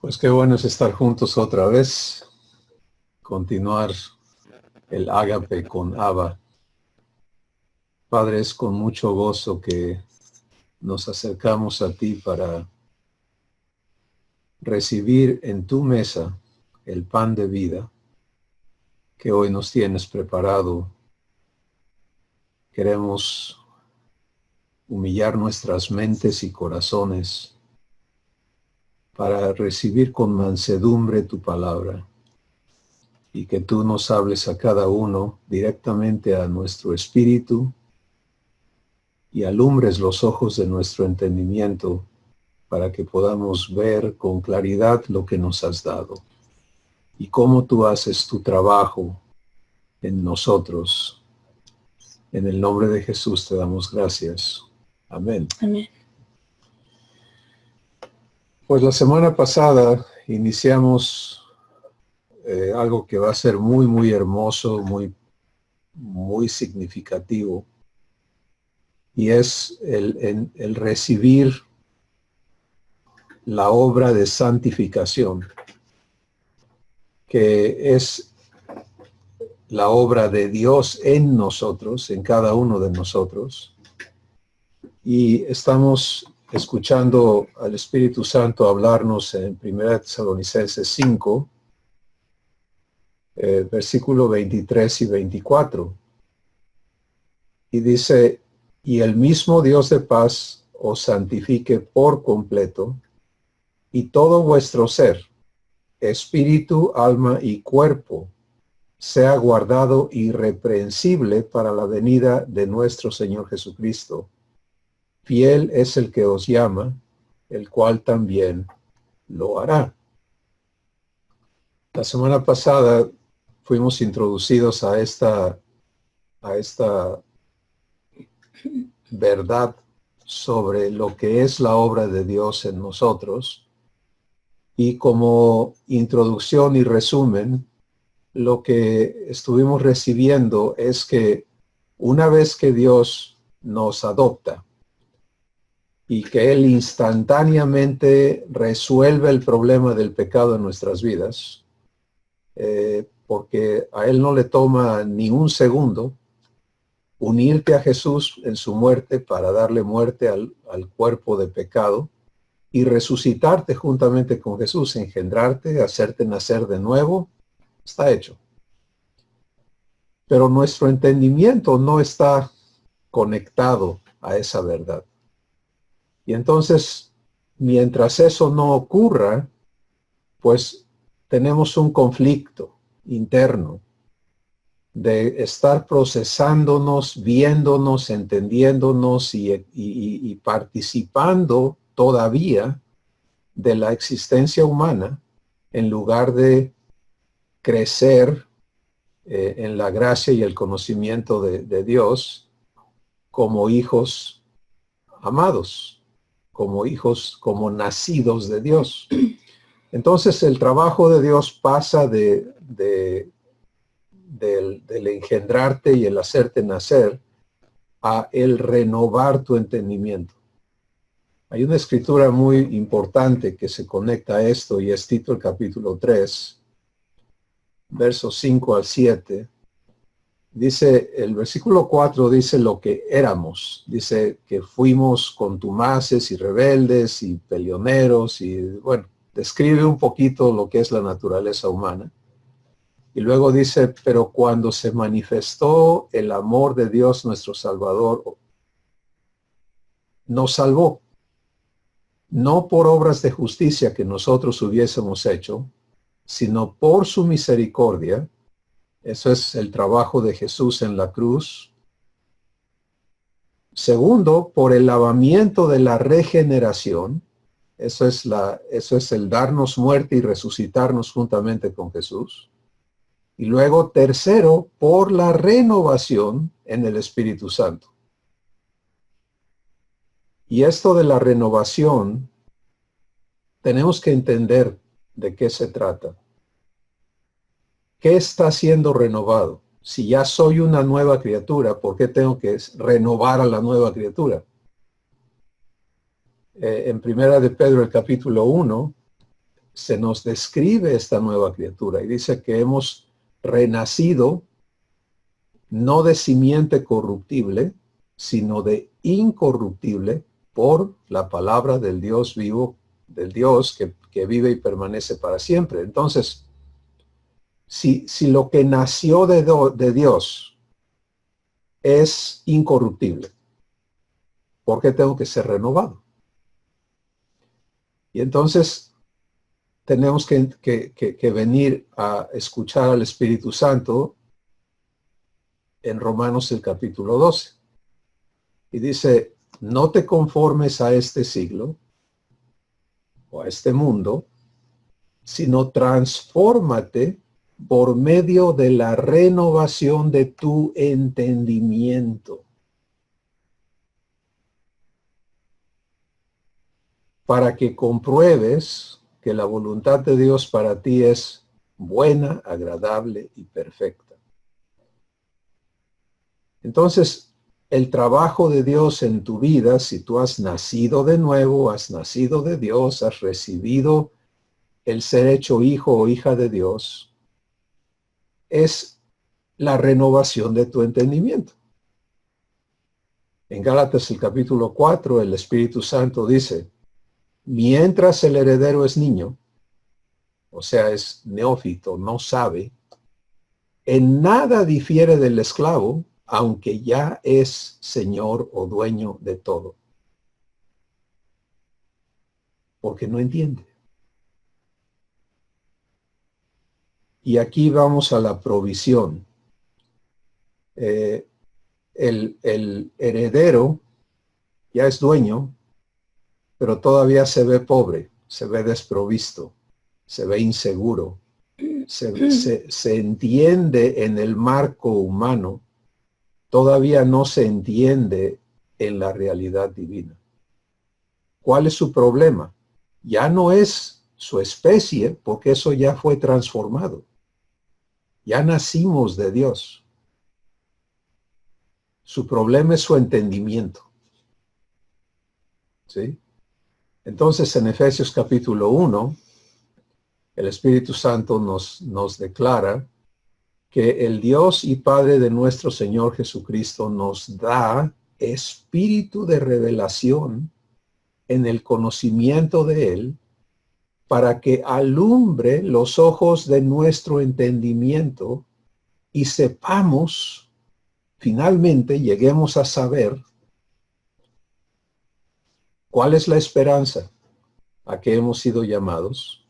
Pues qué bueno es estar juntos otra vez, continuar el ágape con Abba. Padre, es con mucho gozo que nos acercamos a ti para recibir en tu mesa el pan de vida que hoy nos tienes preparado. Queremos humillar nuestras mentes y corazones para recibir con mansedumbre tu palabra y que tú nos hables a cada uno directamente a nuestro espíritu y alumbres los ojos de nuestro entendimiento para que podamos ver con claridad lo que nos has dado y cómo tú haces tu trabajo en nosotros. En el nombre de Jesús te damos gracias. Amén. Amén. Pues la semana pasada iniciamos algo que va a ser muy hermoso, muy significativo, y es el recibir la obra de santificación, que es la obra de Dios en nosotros, en cada uno de nosotros. Y estamos escuchando al Espíritu Santo hablarnos en 1 Tesalonicenses 5, versículo 23 y 24. Y dice, y el mismo Dios de paz os santifique por completo, y todo vuestro ser, espíritu, alma y cuerpo, sea guardado irreprensible para la venida de nuestro Señor Jesucristo. Fiel es el que os llama, el cual también lo hará. La semana pasada fuimos introducidos a esta verdad sobre lo que es la obra de Dios en nosotros. Y como introducción y resumen, lo que estuvimos recibiendo es que una vez que Dios nos adopta y que Él instantáneamente resuelve el problema del pecado en nuestras vidas, porque a Él no le toma ni un segundo unirte a Jesús en su muerte para darle muerte al cuerpo de pecado y resucitarte juntamente con Jesús, engendrarte, hacerte nacer de nuevo, está hecho. Pero nuestro entendimiento no está conectado a esa verdad. Y entonces, mientras eso no ocurra, pues tenemos un conflicto interno de estar procesándonos, viéndonos, entendiéndonos y participando todavía de la existencia humana en lugar de crecer en la gracia y el conocimiento de Dios como hijos amados, como hijos, como nacidos de Dios. Entonces el trabajo de Dios pasa del engendrarte y el hacerte nacer a el renovar tu entendimiento. Hay una escritura muy importante que se conecta a esto y es Tito el capítulo 3, versos 5 al 7. Dice, el versículo 4 dice lo que éramos. Dice que fuimos contumaces y rebeldes y peleoneros y bueno, describe un poquito lo que es la naturaleza humana. Y luego dice, pero cuando se manifestó el amor de Dios nuestro Salvador, nos salvó, no por obras de justicia que nosotros hubiésemos hecho, sino por su misericordia. Eso es el trabajo de Jesús en la cruz. Segundo, por el lavamiento de la regeneración. Eso es el darnos muerte y resucitarnos juntamente con Jesús. Y luego, tercero, por la renovación en el Espíritu Santo. Y esto de la renovación, tenemos que entender de qué se trata. ¿Qué está siendo renovado? Si ya soy una nueva criatura, ¿por qué tengo que renovar a la nueva criatura? En Primera de Pedro, el capítulo 1, se nos describe esta nueva criatura y dice que hemos renacido no de simiente corruptible, sino de incorruptible por la palabra del Dios vivo, del Dios que vive y permanece para siempre. Entonces, si lo que nació de Dios es incorruptible, ¿por qué tengo que ser renovado? Y entonces tenemos que venir a escuchar al Espíritu Santo en Romanos el capítulo 12. Y dice, no te conformes a este siglo o a este mundo, sino transfórmate por medio de la renovación de tu entendimiento, para que compruebes que la voluntad de Dios para ti es buena, agradable y perfecta. Entonces, el trabajo de Dios en tu vida, si tú has nacido de nuevo, has nacido de Dios, has recibido el ser hecho hijo o hija de Dios, es la renovación de tu entendimiento. En Gálatas el capítulo 4, el Espíritu Santo dice, mientras el heredero es niño, o sea, es neófito, no sabe, en nada difiere del esclavo, aunque ya es señor o dueño de todo. Porque no entiende. Y aquí vamos a la provisión. El heredero ya es dueño, pero todavía se ve pobre, se ve desprovisto, se ve inseguro, se entiende en el marco humano, todavía no se entiende en la realidad divina. ¿Cuál es su problema? Ya no es su especie, porque eso ya fue transformado. Ya nacimos de Dios. Su problema es su entendimiento. ¿Sí? Entonces, en Efesios capítulo 1, el Espíritu Santo nos declara que el Dios y Padre de nuestro Señor Jesucristo nos da espíritu de revelación en el conocimiento de Él, para que alumbre los ojos de nuestro entendimiento y sepamos, finalmente lleguemos a saber cuál es la esperanza a que hemos sido llamados,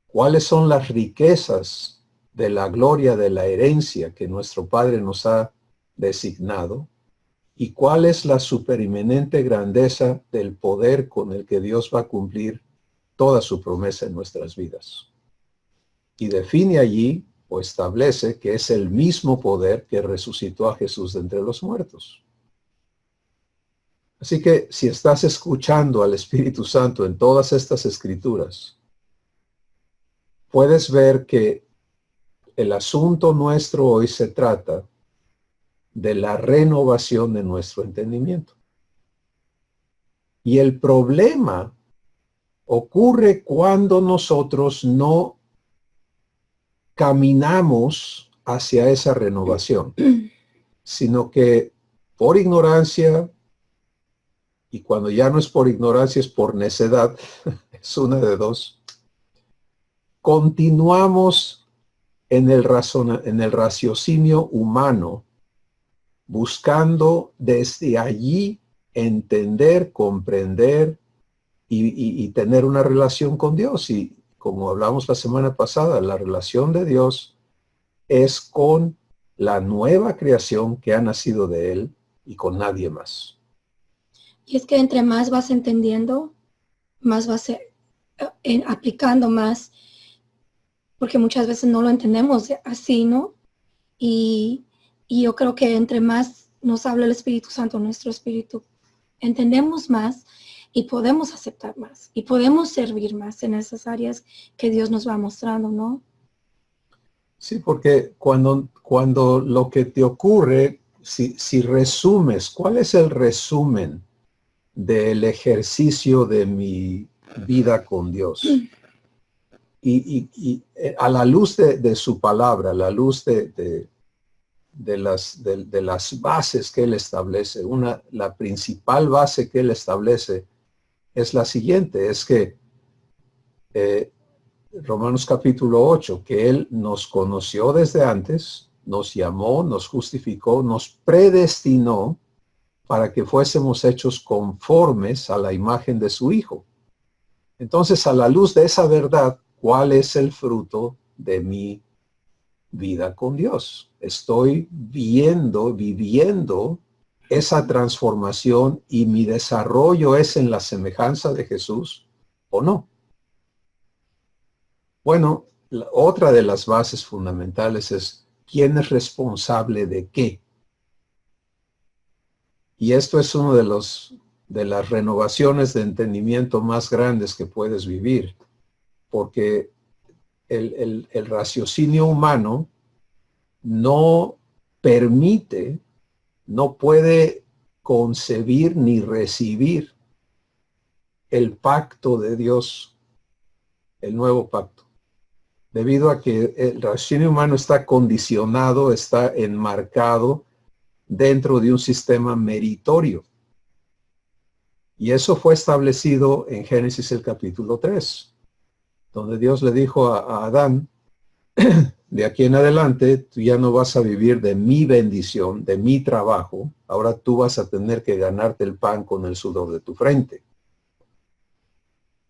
cuáles son las riquezas de la gloria de la herencia que nuestro Padre nos ha designado, y cuál es la superinminente grandeza del poder con el que Dios va a cumplir toda su promesa en nuestras vidas. Y define allí o establece que es el mismo poder que resucitó a Jesús de entre los muertos. Así que si estás escuchando al Espíritu Santo en todas estas escrituras, puedes ver que el asunto nuestro hoy se trata de la renovación de nuestro entendimiento. Y el problema ocurre cuando nosotros no caminamos hacia esa renovación, sino que por ignorancia, y cuando ya no es por ignorancia, es por necedad, es una de dos, continuamos en el raciocinio humano, buscando desde allí entender, comprender y tener una relación con Dios. Y como hablamos la semana pasada, la relación de Dios es con la nueva creación que ha nacido de Él y con nadie más. Y es que entre más vas entendiendo, más vas aplicando más, porque muchas veces no lo entendemos así, ¿no? Y yo creo que entre más nos habla el Espíritu Santo, nuestro espíritu, entendemos más y podemos aceptar más y podemos servir más en esas áreas que Dios nos va mostrando, ¿no? Sí, porque cuando lo que te ocurre, si resumes, ¿cuál es el resumen del ejercicio de mi vida con Dios? a la luz de su palabra, a la luz de las bases que él establece, la principal base que él establece es la siguiente, es que Romanos capítulo 8, que él nos conoció desde antes, nos llamó, nos justificó, nos predestinó para que fuésemos hechos conformes a la imagen de su Hijo. Entonces, a la luz de esa verdad, ¿cuál es el fruto de mi vida con Dios? ¿Estoy viviendo esa transformación y mi desarrollo es en la semejanza de Jesús o no? Bueno, otra de las bases fundamentales es ¿quién es responsable de qué? Y esto es uno de las renovaciones de entendimiento más grandes que puedes vivir, porque el raciocinio humano no permite, no puede concebir ni recibir el pacto de Dios, el nuevo pacto, debido a que el raciocinio humano está condicionado, está enmarcado dentro de un sistema meritorio. Y eso fue establecido en Génesis el capítulo 3, donde Dios le dijo a Adán, de aquí en adelante tú ya no vas a vivir de mi bendición, de mi trabajo, ahora tú vas a tener que ganarte el pan con el sudor de tu frente.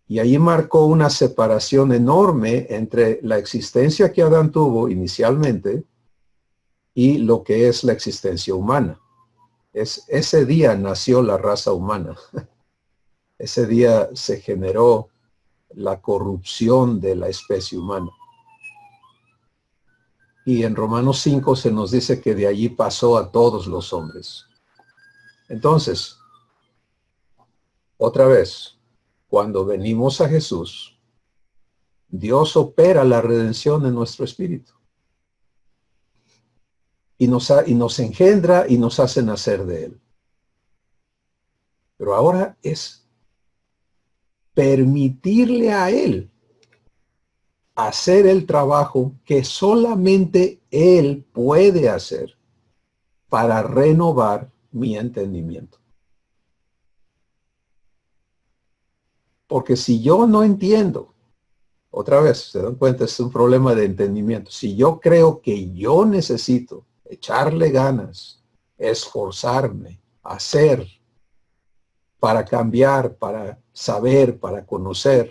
Y ahí marcó una separación enorme entre la existencia que Adán tuvo inicialmente y lo que es la existencia humana. Ese día nació la raza humana. Ese día se generó la corrupción de la especie humana. Y en Romanos 5 se nos dice que de allí pasó a todos los hombres. Entonces, otra vez, cuando venimos a Jesús, Dios opera la redención en nuestro espíritu. Y nos engendra y nos hace nacer de Él. Pero ahora es permitirle a Él hacer el trabajo que solamente Él puede hacer para renovar mi entendimiento. Porque si yo no entiendo, otra vez, se dan cuenta, es un problema de entendimiento. Si yo creo que yo necesito echarle ganas, esforzarme, hacer, para cambiar, para saber, para conocer,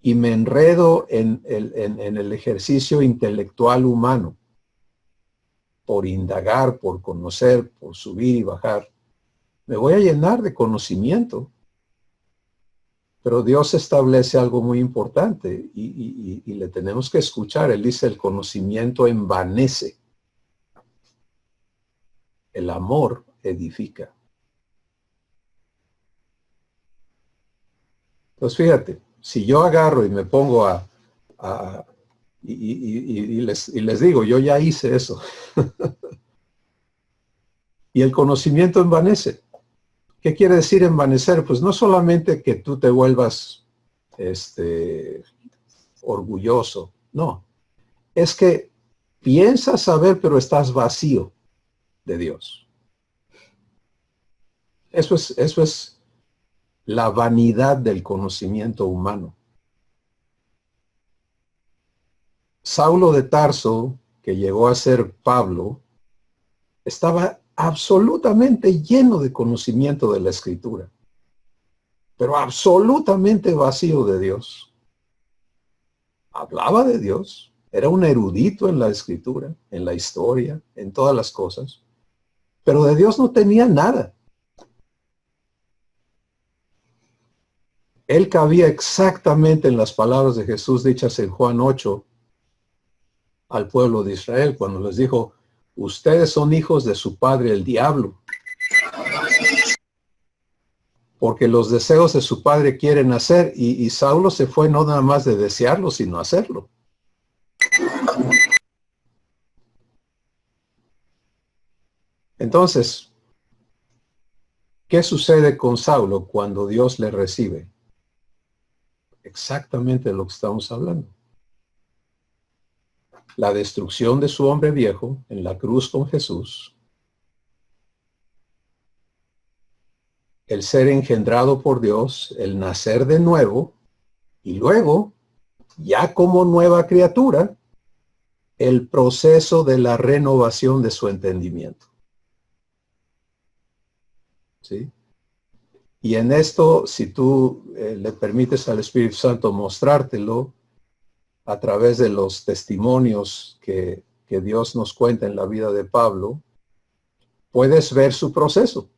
y me enredo en el ejercicio intelectual humano, por indagar, por conocer, por subir y bajar, me voy a llenar de conocimiento. Pero Dios establece algo muy importante y le tenemos que escuchar. Él dice, el conocimiento envanece. El amor edifica. Entonces fíjate, si yo agarro y me pongo y les digo, yo ya hice eso. Y el conocimiento envanece. ¿Qué quiere decir envanecer? Pues no solamente que tú te vuelvas orgulloso, no. Es que piensas saber, pero estás vacío de Dios. Eso es la vanidad del conocimiento humano. Saulo de Tarso, que llegó a ser Pablo, estaba absolutamente lleno de conocimiento de la Escritura, pero absolutamente vacío de Dios. Hablaba de Dios, era un erudito en la Escritura, en la historia, en todas las cosas, pero de Dios no tenía nada. Él cabía exactamente en las palabras de Jesús dichas en Juan 8 al pueblo de Israel, cuando les dijo, ustedes son hijos de su padre el diablo, porque los deseos de su padre quieren hacer, y Saulo se fue no nada más de desearlo, sino hacerlo. Entonces, ¿qué sucede con Saulo cuando Dios le recibe? exactamente de lo que estamos hablando. La destrucción de su hombre viejo en la cruz con Jesús, el ser engendrado por Dios, el nacer de nuevo, y luego, ya como nueva criatura, el proceso de la renovación de su entendimiento. ¿Sí? Y en esto, si tú le permites al Espíritu Santo mostrártelo a través de los testimonios que Dios nos cuenta en la vida de Pablo, puedes ver su proceso,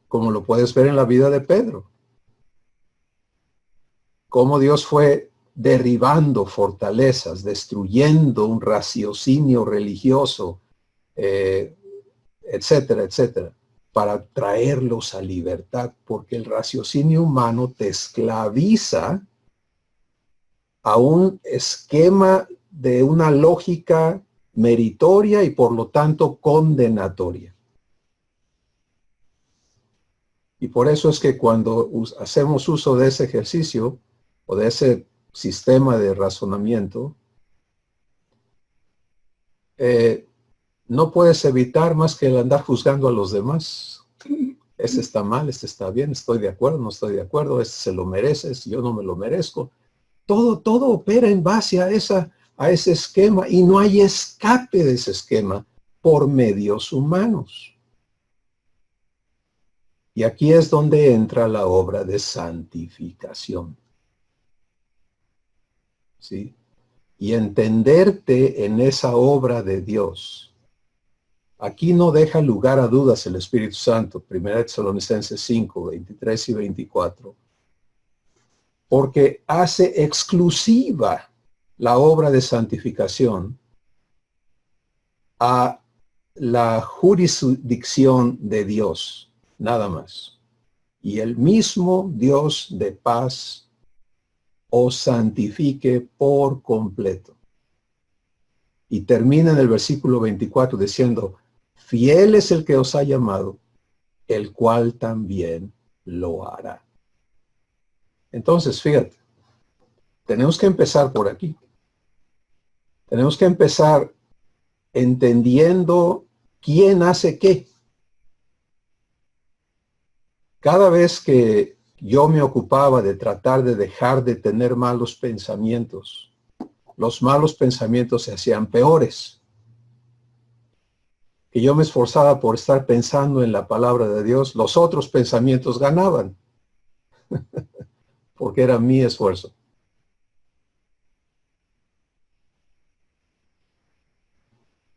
como lo puedes ver en la vida de Pedro. Cómo Dios fue derribando fortalezas, destruyendo un raciocinio religioso, etcétera, etcétera, para traerlos a libertad, porque el raciocinio humano te esclaviza a un esquema de una lógica meritoria y por lo tanto condenatoria. Y por eso es que cuando hacemos uso de ese ejercicio o de ese sistema de razonamiento, no puedes evitar más que el andar juzgando a los demás. Este está mal, este está bien, estoy de acuerdo, no estoy de acuerdo, este se lo merece, yo no me lo merezco. Todo opera en base a ese esquema y no hay escape de ese esquema por medios humanos. Y aquí es donde entra la obra de santificación. ¿Sí? Y entenderte en esa obra de Dios. Aquí no deja lugar a dudas el Espíritu Santo, 1 Tesalonicenses 5, 23 y 24, porque hace exclusiva la obra de santificación a la jurisdicción de Dios, nada más. Y el mismo Dios de paz os santifique por completo. Y termina en el versículo 24 diciendo, fiel es el que os ha llamado, el cual también lo hará. Entonces, fíjate, tenemos que empezar por aquí. Tenemos que empezar entendiendo quién hace qué. Cada vez que yo me ocupaba de tratar de dejar de tener malos pensamientos, los malos pensamientos se hacían peores. Que yo me esforzaba por estar pensando en la palabra de Dios, los otros pensamientos ganaban. Porque era mi esfuerzo.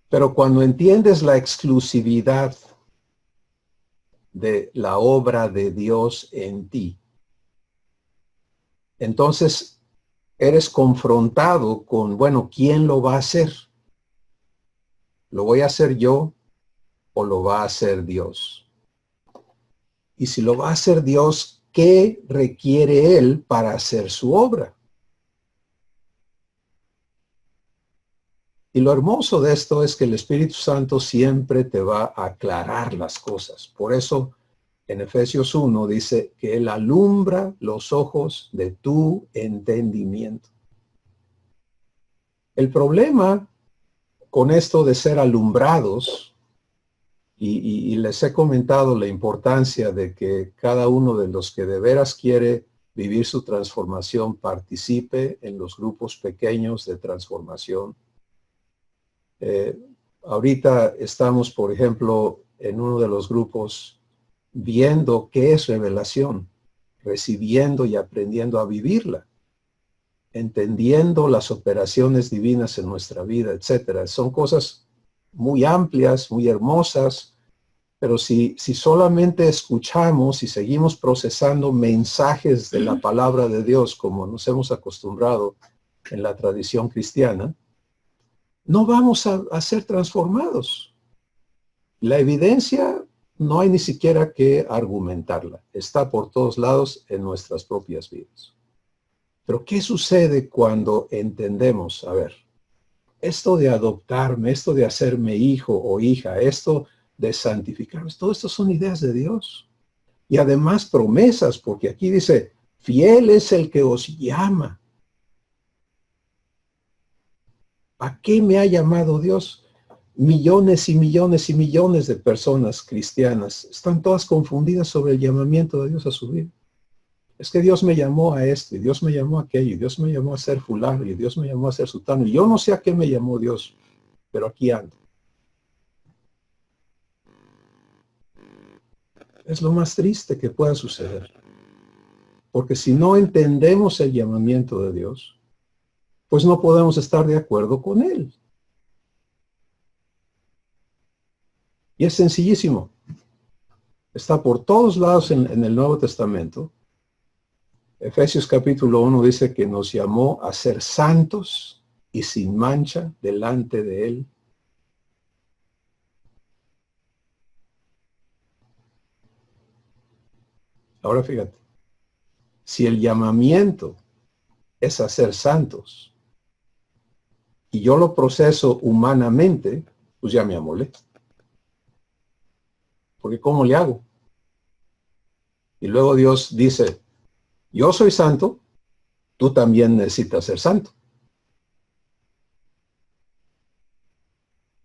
Pero cuando entiendes la exclusividad de la obra de Dios en ti, entonces eres confrontado con, bueno, ¿quién lo va a hacer? ¿Lo voy a hacer yo o lo va a hacer Dios? Y si lo va a hacer Dios, ¿qué requiere Él para hacer su obra? Y lo hermoso de esto es que el Espíritu Santo siempre te va a aclarar las cosas. Por eso en Efesios 1 dice que Él alumbra los ojos de tu entendimiento. El problema con esto de ser alumbrados, y les he comentado la importancia de que cada uno de los que de veras quiere vivir su transformación participe en los grupos pequeños de transformación. Ahorita estamos, por ejemplo, en uno de los grupos viendo qué es revelación, recibiendo y aprendiendo a vivirla, entendiendo las operaciones divinas en nuestra vida, etcétera. Son cosas muy amplias, muy hermosas, pero si solamente escuchamos y seguimos procesando mensajes de la palabra de Dios como nos hemos acostumbrado en la tradición cristiana, no vamos a ser transformados. La evidencia no hay ni siquiera que argumentarla. Está por todos lados en nuestras propias vidas. Pero ¿qué sucede cuando entendemos? A ver, esto de adoptarme, esto de hacerme hijo o hija, esto de santificarme, todo esto son ideas de Dios. Y además promesas, porque aquí dice, fiel es el que os llama. ¿A qué me ha llamado Dios? Millones y millones y millones de personas cristianas están todas confundidas sobre el llamamiento de Dios a su vida. Es que Dios me llamó a esto, y Dios me llamó a aquello, y Dios me llamó a ser fulano, y Dios me llamó a ser sutano. Y yo no sé a qué me llamó Dios, pero aquí ando. Es lo más triste que pueda suceder. Porque si no entendemos el llamamiento de Dios, pues no podemos estar de acuerdo con Él. Y es sencillísimo. Está por todos lados en el Nuevo Testamento. Efesios capítulo 1 dice que nos llamó a ser santos y sin mancha delante de Él. Ahora fíjate, si el llamamiento es a ser santos y yo lo proceso humanamente, pues ya me amolé. Porque ¿cómo le hago? Y luego Dios dice, yo soy santo, tú también necesitas ser santo.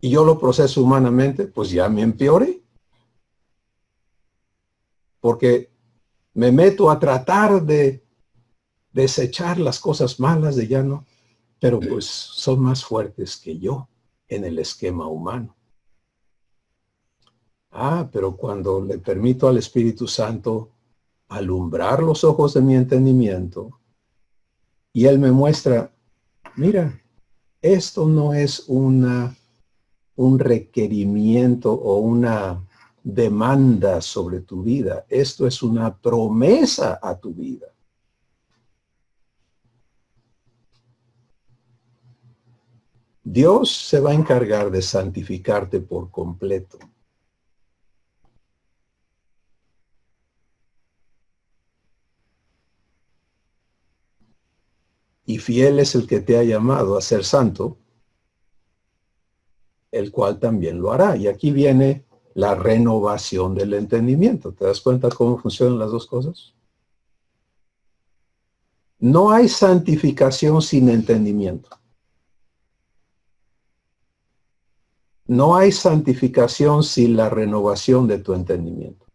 Y yo lo proceso humanamente, pues ya me empeoré. Porque me meto a tratar de desechar las cosas malas de ya no, pero pues son más fuertes que yo en el esquema humano. Pero cuando le permito al Espíritu Santo alumbrar los ojos de mi entendimiento y Él me muestra, mira, esto no es un requerimiento o una demanda sobre tu vida, esto es una promesa a tu vida. Dios se va a encargar de santificarte por completo. Y fiel es el que te ha llamado a ser santo, el cual también lo hará. Y aquí viene la renovación del entendimiento. ¿Te das cuenta cómo funcionan las dos cosas? No hay santificación sin entendimiento. No hay santificación sin la renovación de tu entendimiento.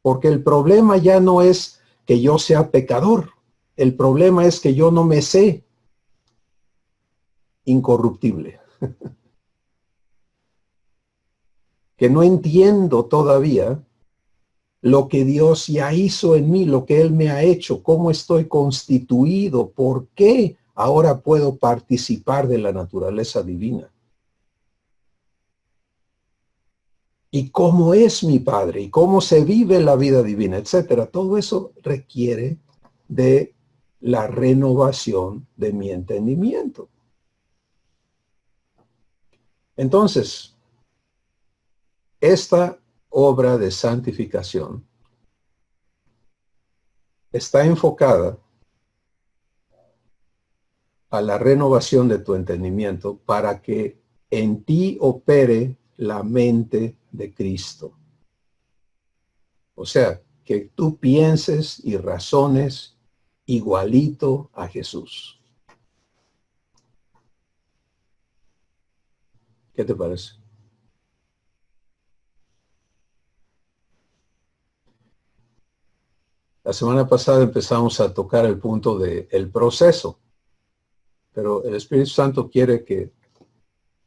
Porque el problema ya no es que yo sea pecador. El problema es que yo no me sé incorruptible. Que no entiendo todavía lo que Dios ya hizo en mí, lo que Él me ha hecho, cómo estoy constituido, por qué ahora puedo participar de la naturaleza divina. Y cómo es mi Padre, y cómo se vive la vida divina, etcétera. Todo eso requiere de la renovación de mi entendimiento. Entonces, esta obra de santificación está enfocada a la renovación de tu entendimiento para que en ti opere la mente de Cristo. O sea, que tú pienses y razones igualito a Jesús. ¿Qué te parece? La semana pasada empezamos a tocar el punto del proceso, pero el Espíritu Santo quiere que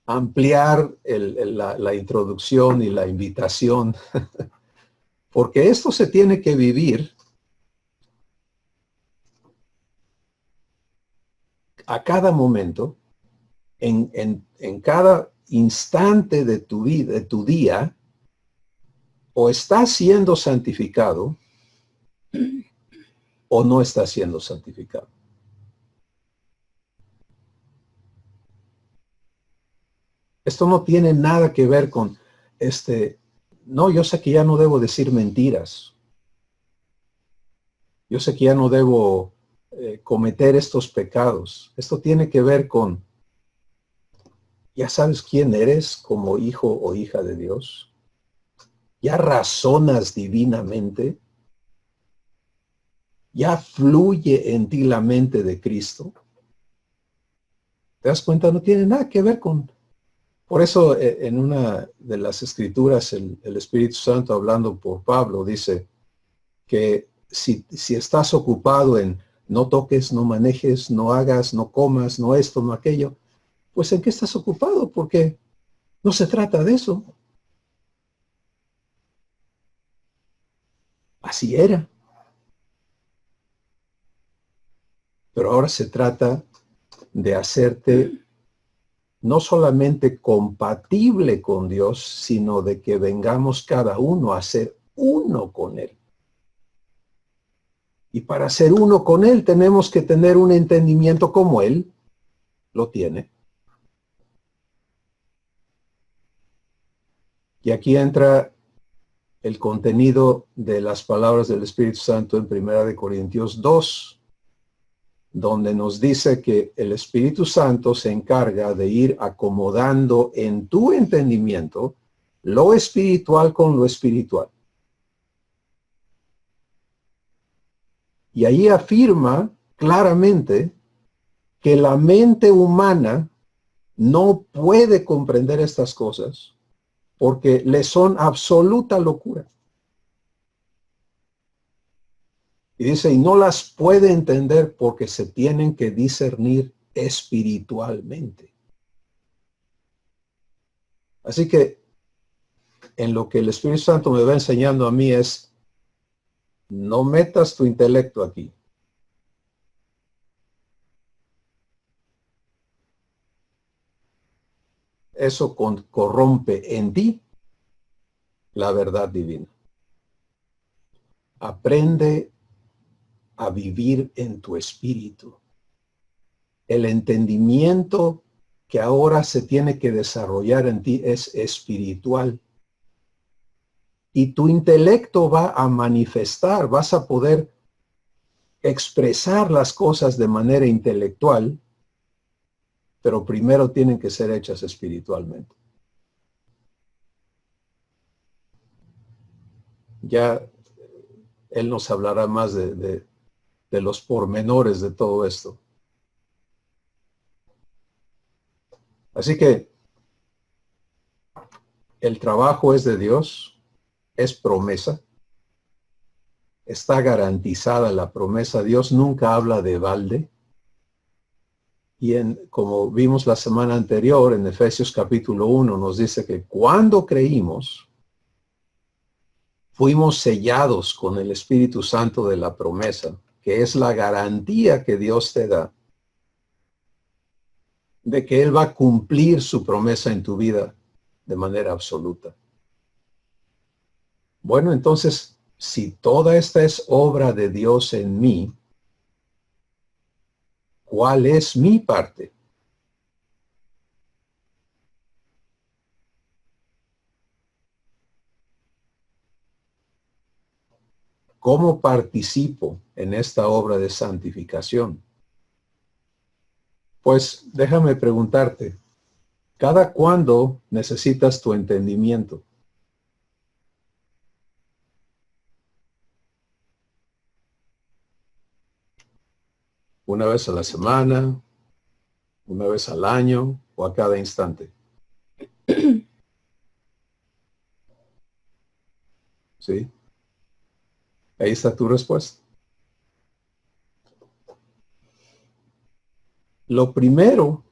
ampliar la introducción y la invitación, porque esto se tiene que vivir a cada momento, en cada instante de tu vida, de tu día, o estás siendo santificado o no estás siendo santificado. Esto no tiene nada que ver con no, yo sé que ya no debo decir mentiras. Yo sé que ya no debo cometer estos pecados. Esto tiene que ver con, ya sabes quién eres como hijo o hija de Dios. Ya razonas divinamente. Ya fluye en ti la mente de Cristo. ¿Te das cuenta? No tiene nada que ver con... Por eso en una de las escrituras el Espíritu Santo hablando por Pablo dice que si estás ocupado en no toques, no manejes, no hagas, no comas, no esto, no aquello, pues ¿en qué estás ocupado? Porque no se trata de eso. Así era. Pero ahora se trata de hacerte no solamente compatible con Dios, sino de que vengamos cada uno a ser uno con Él. Y para ser uno con Él tenemos que tener un entendimiento como Él lo tiene. Y aquí entra el contenido de las palabras del Espíritu Santo en 1 Corintios 2, donde nos dice que el Espíritu Santo se encarga de ir acomodando en tu entendimiento lo espiritual con lo espiritual. Y ahí afirma claramente que la mente humana no puede comprender estas cosas porque le son absoluta locura. Y dice, y no las puede entender porque se tienen que discernir espiritualmente. Así que en lo que el Espíritu Santo me va enseñando a mí es, no metas tu intelecto aquí. Eso corrompe en ti la verdad divina. Aprende a vivir en tu espíritu. El entendimiento que ahora se tiene que desarrollar en ti es espiritual. Y tu intelecto va a manifestar, vas a poder expresar las cosas de manera intelectual, pero primero tienen que ser hechas espiritualmente. Ya él nos hablará más de los pormenores de todo esto. Así que el trabajo es de Dios, es promesa, está garantizada la promesa. Dios nunca habla de balde. Y como vimos la semana anterior, en Efesios capítulo 1, nos dice que cuando creímos, fuimos sellados con el Espíritu Santo de la promesa, que es la garantía que Dios te da de que Él va a cumplir su promesa en tu vida de manera absoluta. Bueno, entonces, si toda esta es obra de Dios en mí, ¿cuál es mi parte? ¿Cómo participo en esta obra de santificación? Pues déjame preguntarte, ¿cada cuándo necesitas tu entendimiento? ¿Una vez a la semana? ¿Una vez al año? ¿O a cada instante? ¿Sí? Ahí está tu respuesta. Lo primero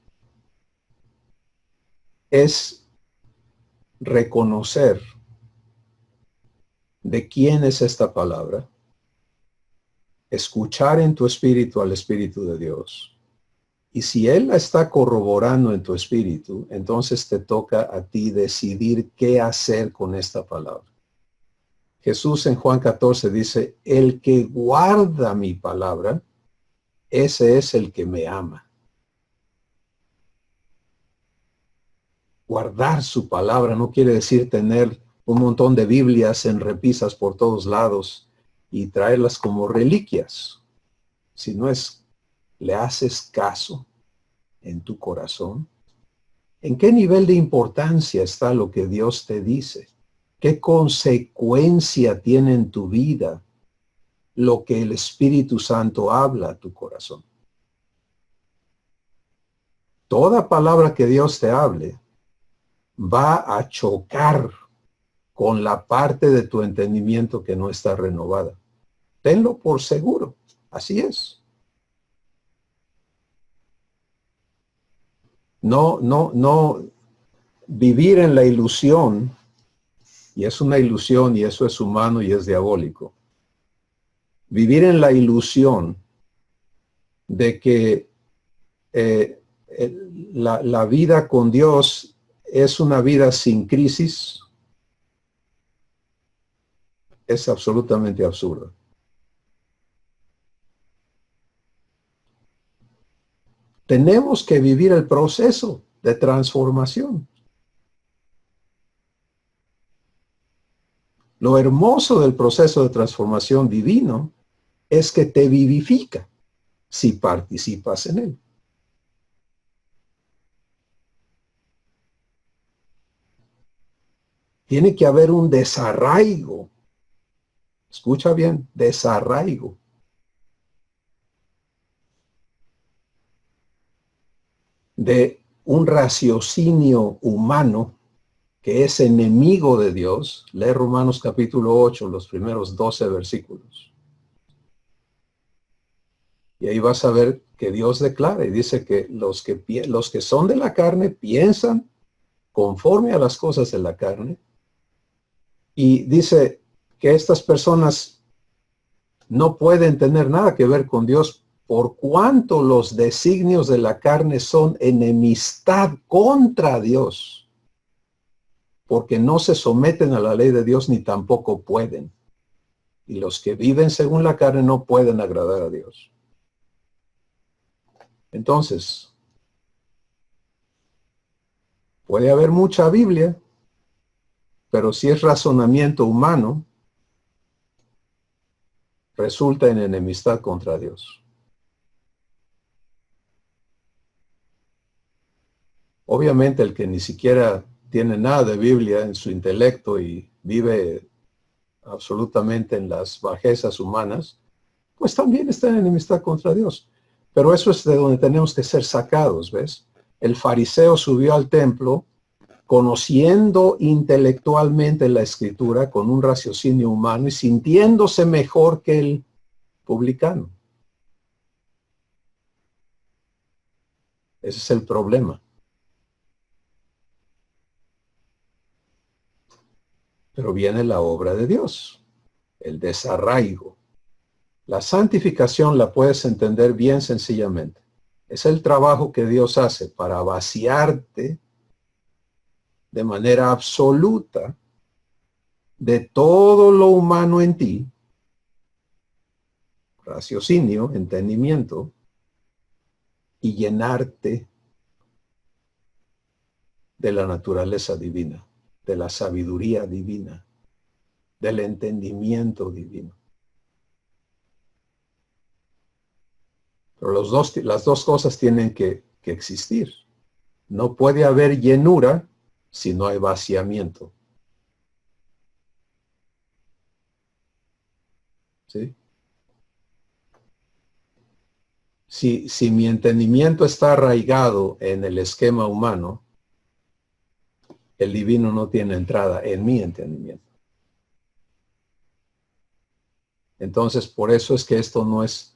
es reconocer de quién es esta palabra, escuchar en tu espíritu al Espíritu de Dios. Y si Él la está corroborando en tu espíritu, entonces te toca a ti decidir qué hacer con esta palabra. Jesús en Juan 14 dice, el que guarda mi palabra, ese es el que me ama. Guardar su palabra no quiere decir tener un montón de Biblias en repisas por todos lados y traerlas como reliquias. Si no es, le haces caso en tu corazón. ¿En qué nivel de importancia está lo que Dios te dice? ¿Qué consecuencia tiene en tu vida lo que el Espíritu Santo habla a tu corazón? toda palabra que Dios te hable va a chocar con la parte de tu entendimiento que no está renovada. Tenlo por seguro. Así es. No vivir en la ilusión, y es una ilusión y eso es humano y es diabólico. Vivir en la ilusión de que la vida con Dios es una vida sin crisis es absolutamente absurdo. Tenemos que vivir el proceso de transformación. Lo hermoso del proceso de transformación divino es que te vivifica si participas en él. Tiene que haber un desarraigo. Escucha bien, desarraigo. De un raciocinio humano que es enemigo de Dios. Lee Romanos capítulo 8, los primeros 12 versículos. Y ahí vas a ver que Dios declara y dice que los que son de la carne piensan conforme a las cosas de la carne. Y dice que estas personas no pueden tener nada que ver con Dios por cuanto los designios de la carne son enemistad contra Dios. Porque no se someten a la ley de Dios ni tampoco pueden. Y los que viven según la carne no pueden agradar a Dios. Entonces, puede haber mucha Biblia, pero si es razonamiento humano, resulta en enemistad contra Dios. Obviamente el que ni siquiera tiene nada de Biblia en su intelecto y vive absolutamente en las bajezas humanas, pues también está en enemistad contra Dios. Pero eso es de donde tenemos que ser sacados, ¿ves? El fariseo subió al templo conociendo intelectualmente la escritura con un raciocinio humano y sintiéndose mejor que el publicano. Ese es el problema. Pero viene la obra de Dios, el desarraigo. La santificación la puedes entender bien sencillamente. Es el trabajo que Dios hace para vaciarte de manera absoluta de todo lo humano en ti, raciocinio, entendimiento, y llenarte de la naturaleza divina, de la sabiduría divina, del entendimiento divino. Pero las dos cosas tienen que existir. No puede haber llenura si no hay vaciamiento. ¿Sí? Si mi entendimiento está arraigado en el esquema humano, el divino no tiene entrada en mi entendimiento. Entonces, por eso es que esto no es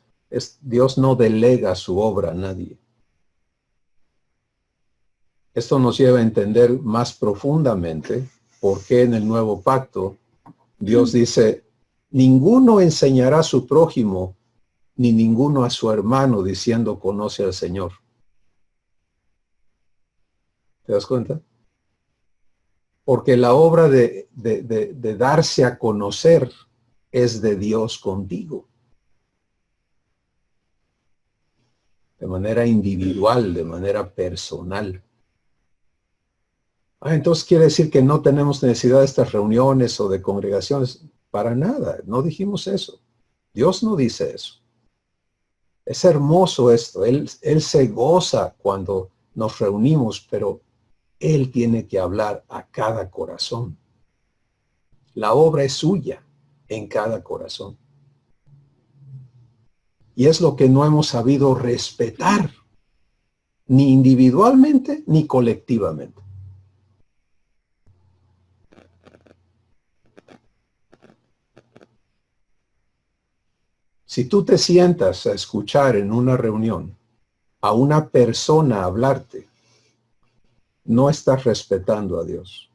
Dios no delega su obra a nadie. Esto nos lleva a entender más profundamente por qué en el nuevo pacto Dios dice, ninguno enseñará a su prójimo ni ninguno a su hermano diciendo conoce al Señor. ¿Te das cuenta? Porque la obra de darse a conocer es de Dios contigo. De manera individual, de manera personal. Entonces quiere decir que no tenemos necesidad de estas reuniones o de congregaciones. Para nada, no dijimos eso. Dios no dice eso. Es hermoso esto. Él se goza cuando nos reunimos, pero Él tiene que hablar a cada corazón. La obra es suya en cada corazón. Y es lo que no hemos sabido respetar. ni individualmente ni colectivamente. Si tú te sientas a escuchar en una reunión a una persona hablarte, no estás respetando a Dios.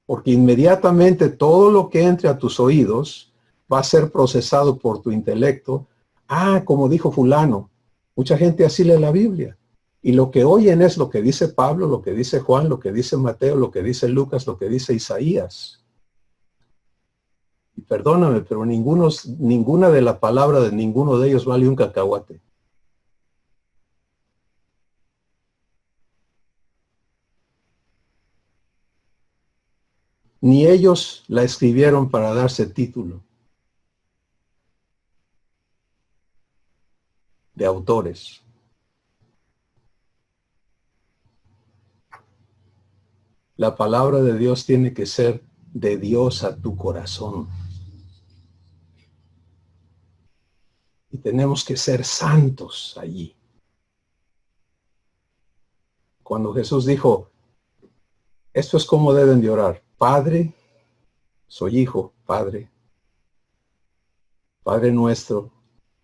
Porque inmediatamente todo lo que entre a tus oídos va a ser procesado por tu intelecto. Ah, como dijo fulano, mucha gente así lee la Biblia. Y lo que oyen es lo que dice Pablo, lo que dice Juan, lo que dice Mateo, lo que dice Lucas, lo que dice Isaías. Y perdóname, pero ninguna de la palabra de ninguno de ellos vale un cacahuate. Ni ellos la escribieron para darse título de autores. La palabra de Dios tiene que ser de Dios a tu corazón. Y tenemos que ser santos allí. Cuando Jesús dijo, esto es como deben de orar. Padre, soy hijo, Padre. Padre nuestro,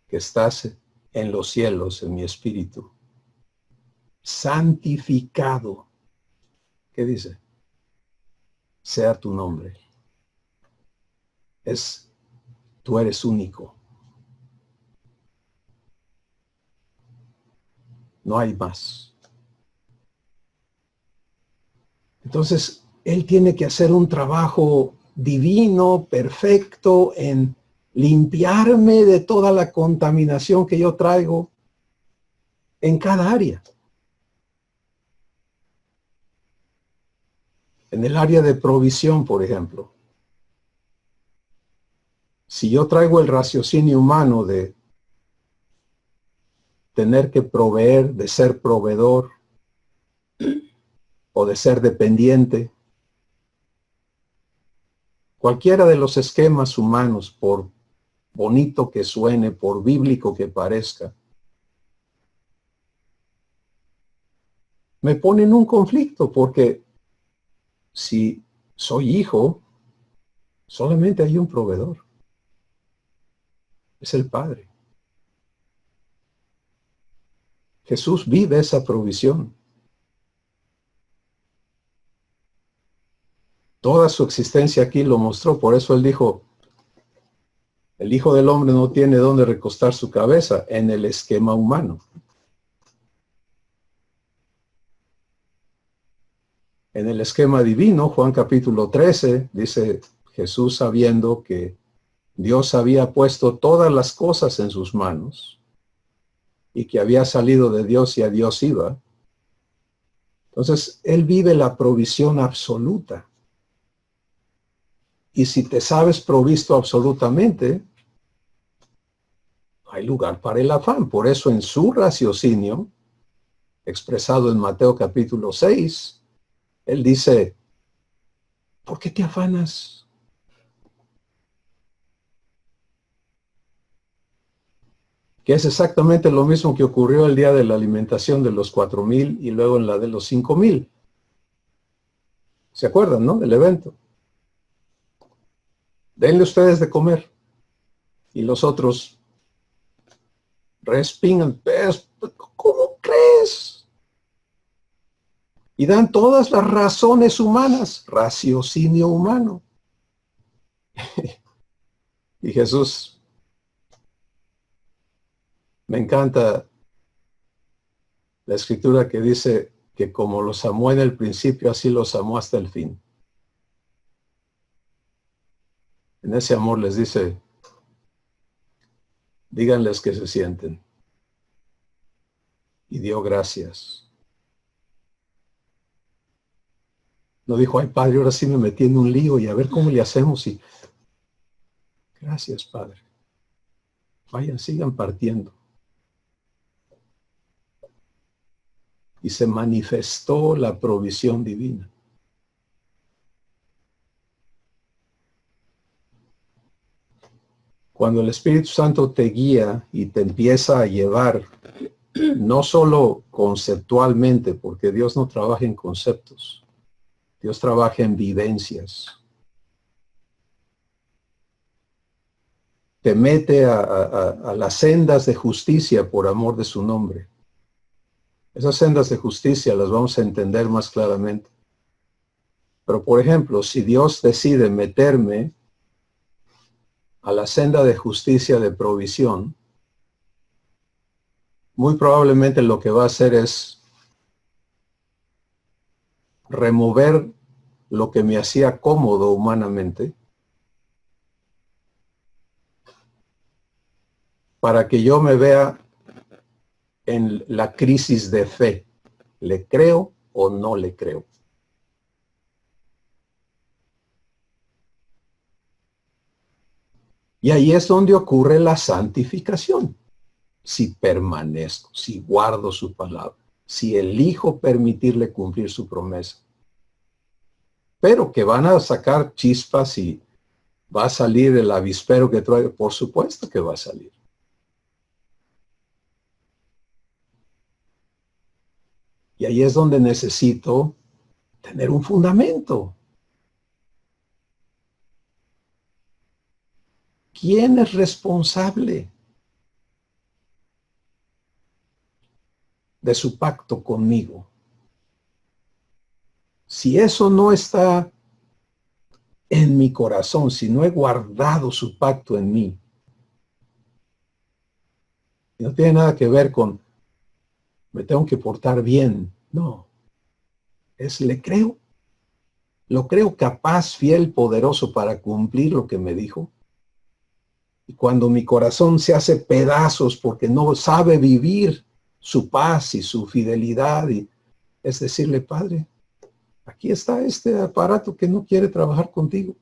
que estás en los cielos, en mi espíritu. Santificado. ¿Qué dice? Sea tu nombre. Tú eres único. No hay más. Entonces, Él tiene que hacer un trabajo divino, perfecto, en limpiarme de toda la contaminación que yo traigo en cada área. En el área de provisión, por ejemplo. Si yo traigo el raciocinio humano de tener que proveer, de ser proveedor o de ser dependiente, cualquiera de los esquemas humanos, por bonito que suene, por bíblico que parezca, me pone en un conflicto, porque si soy hijo, solamente hay un proveedor. Es el Padre. Jesús vive esa provisión. Toda su existencia aquí lo mostró. Por eso Él dijo, el Hijo del Hombre no tiene dónde recostar su cabeza en el esquema humano. En el esquema divino, Juan capítulo 13, dice Jesús, sabiendo que Dios había puesto todas las cosas en sus manos y que había salido de Dios y a Dios iba. Entonces, Él vive la provisión absoluta. Y si te sabes provisto absolutamente, hay lugar para el afán. Por eso en su raciocinio, expresado en Mateo capítulo 6, Él dice, ¿por qué te afanas? Que es exactamente lo mismo que ocurrió el día de la alimentación de los 4,000 y luego en la de los 5,000. ¿Se acuerdan, no? Del evento. Denle ustedes de comer. Y los otros respingan. ¿Cómo crees? Y dan todas las razones humanas. Raciocinio humano. Y Jesús, me encanta la escritura que dice que como los amó en el principio, así los amó hasta el fin. En ese amor les dice, díganles que se sienten. Y dio gracias. No dijo, ay Padre, ahora sí me metí en un lío y a ver cómo le hacemos. Y gracias, Padre. Vayan, sigan partiendo. Y se manifestó la provisión divina. Cuando el Espíritu Santo te guía y te empieza a llevar, no solo conceptualmente, porque Dios no trabaja en conceptos, Dios trabaja en vivencias. Te mete a las sendas de justicia por amor de su nombre. Esas sendas de justicia las vamos a entender más claramente. Pero, por ejemplo, si Dios decide meterme a la senda de justicia de provisión, muy probablemente lo que va a hacer es remover lo que me hacía cómodo humanamente para que yo me vea en la crisis de fe. ¿Le creo o no le creo? Y ahí es donde ocurre la santificación. Si permanezco, si guardo su palabra, si elijo permitirle cumplir su promesa. Pero que van a sacar chispas y va a salir el avispero que trae, por supuesto que va a salir. Y ahí es donde necesito tener un fundamento. ¿Quién es responsable de su pacto conmigo? Si eso no está en mi corazón, si no he guardado su pacto en mí, no tiene nada que ver con me tengo que portar bien. No, es le creo. Lo creo capaz, fiel, poderoso para cumplir lo que me dijo. Y cuando mi corazón se hace pedazos porque no sabe vivir su paz y su fidelidad, y es decirle, Padre, aquí está este aparato que no quiere trabajar contigo.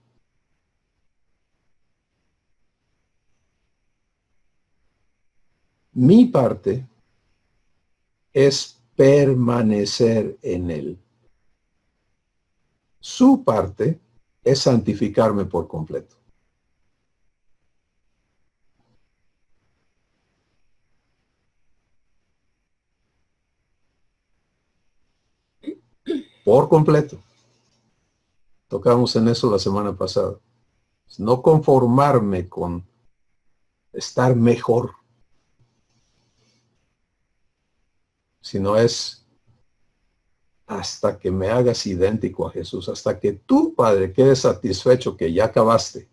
Mi parte es permanecer en él. Su parte es santificarme por completo. Por completo. Tocamos en eso la semana pasada. No conformarme con estar mejor, sino es hasta que me hagas idéntico a Jesús, hasta que tú, Padre, quedes satisfecho que ya acabaste,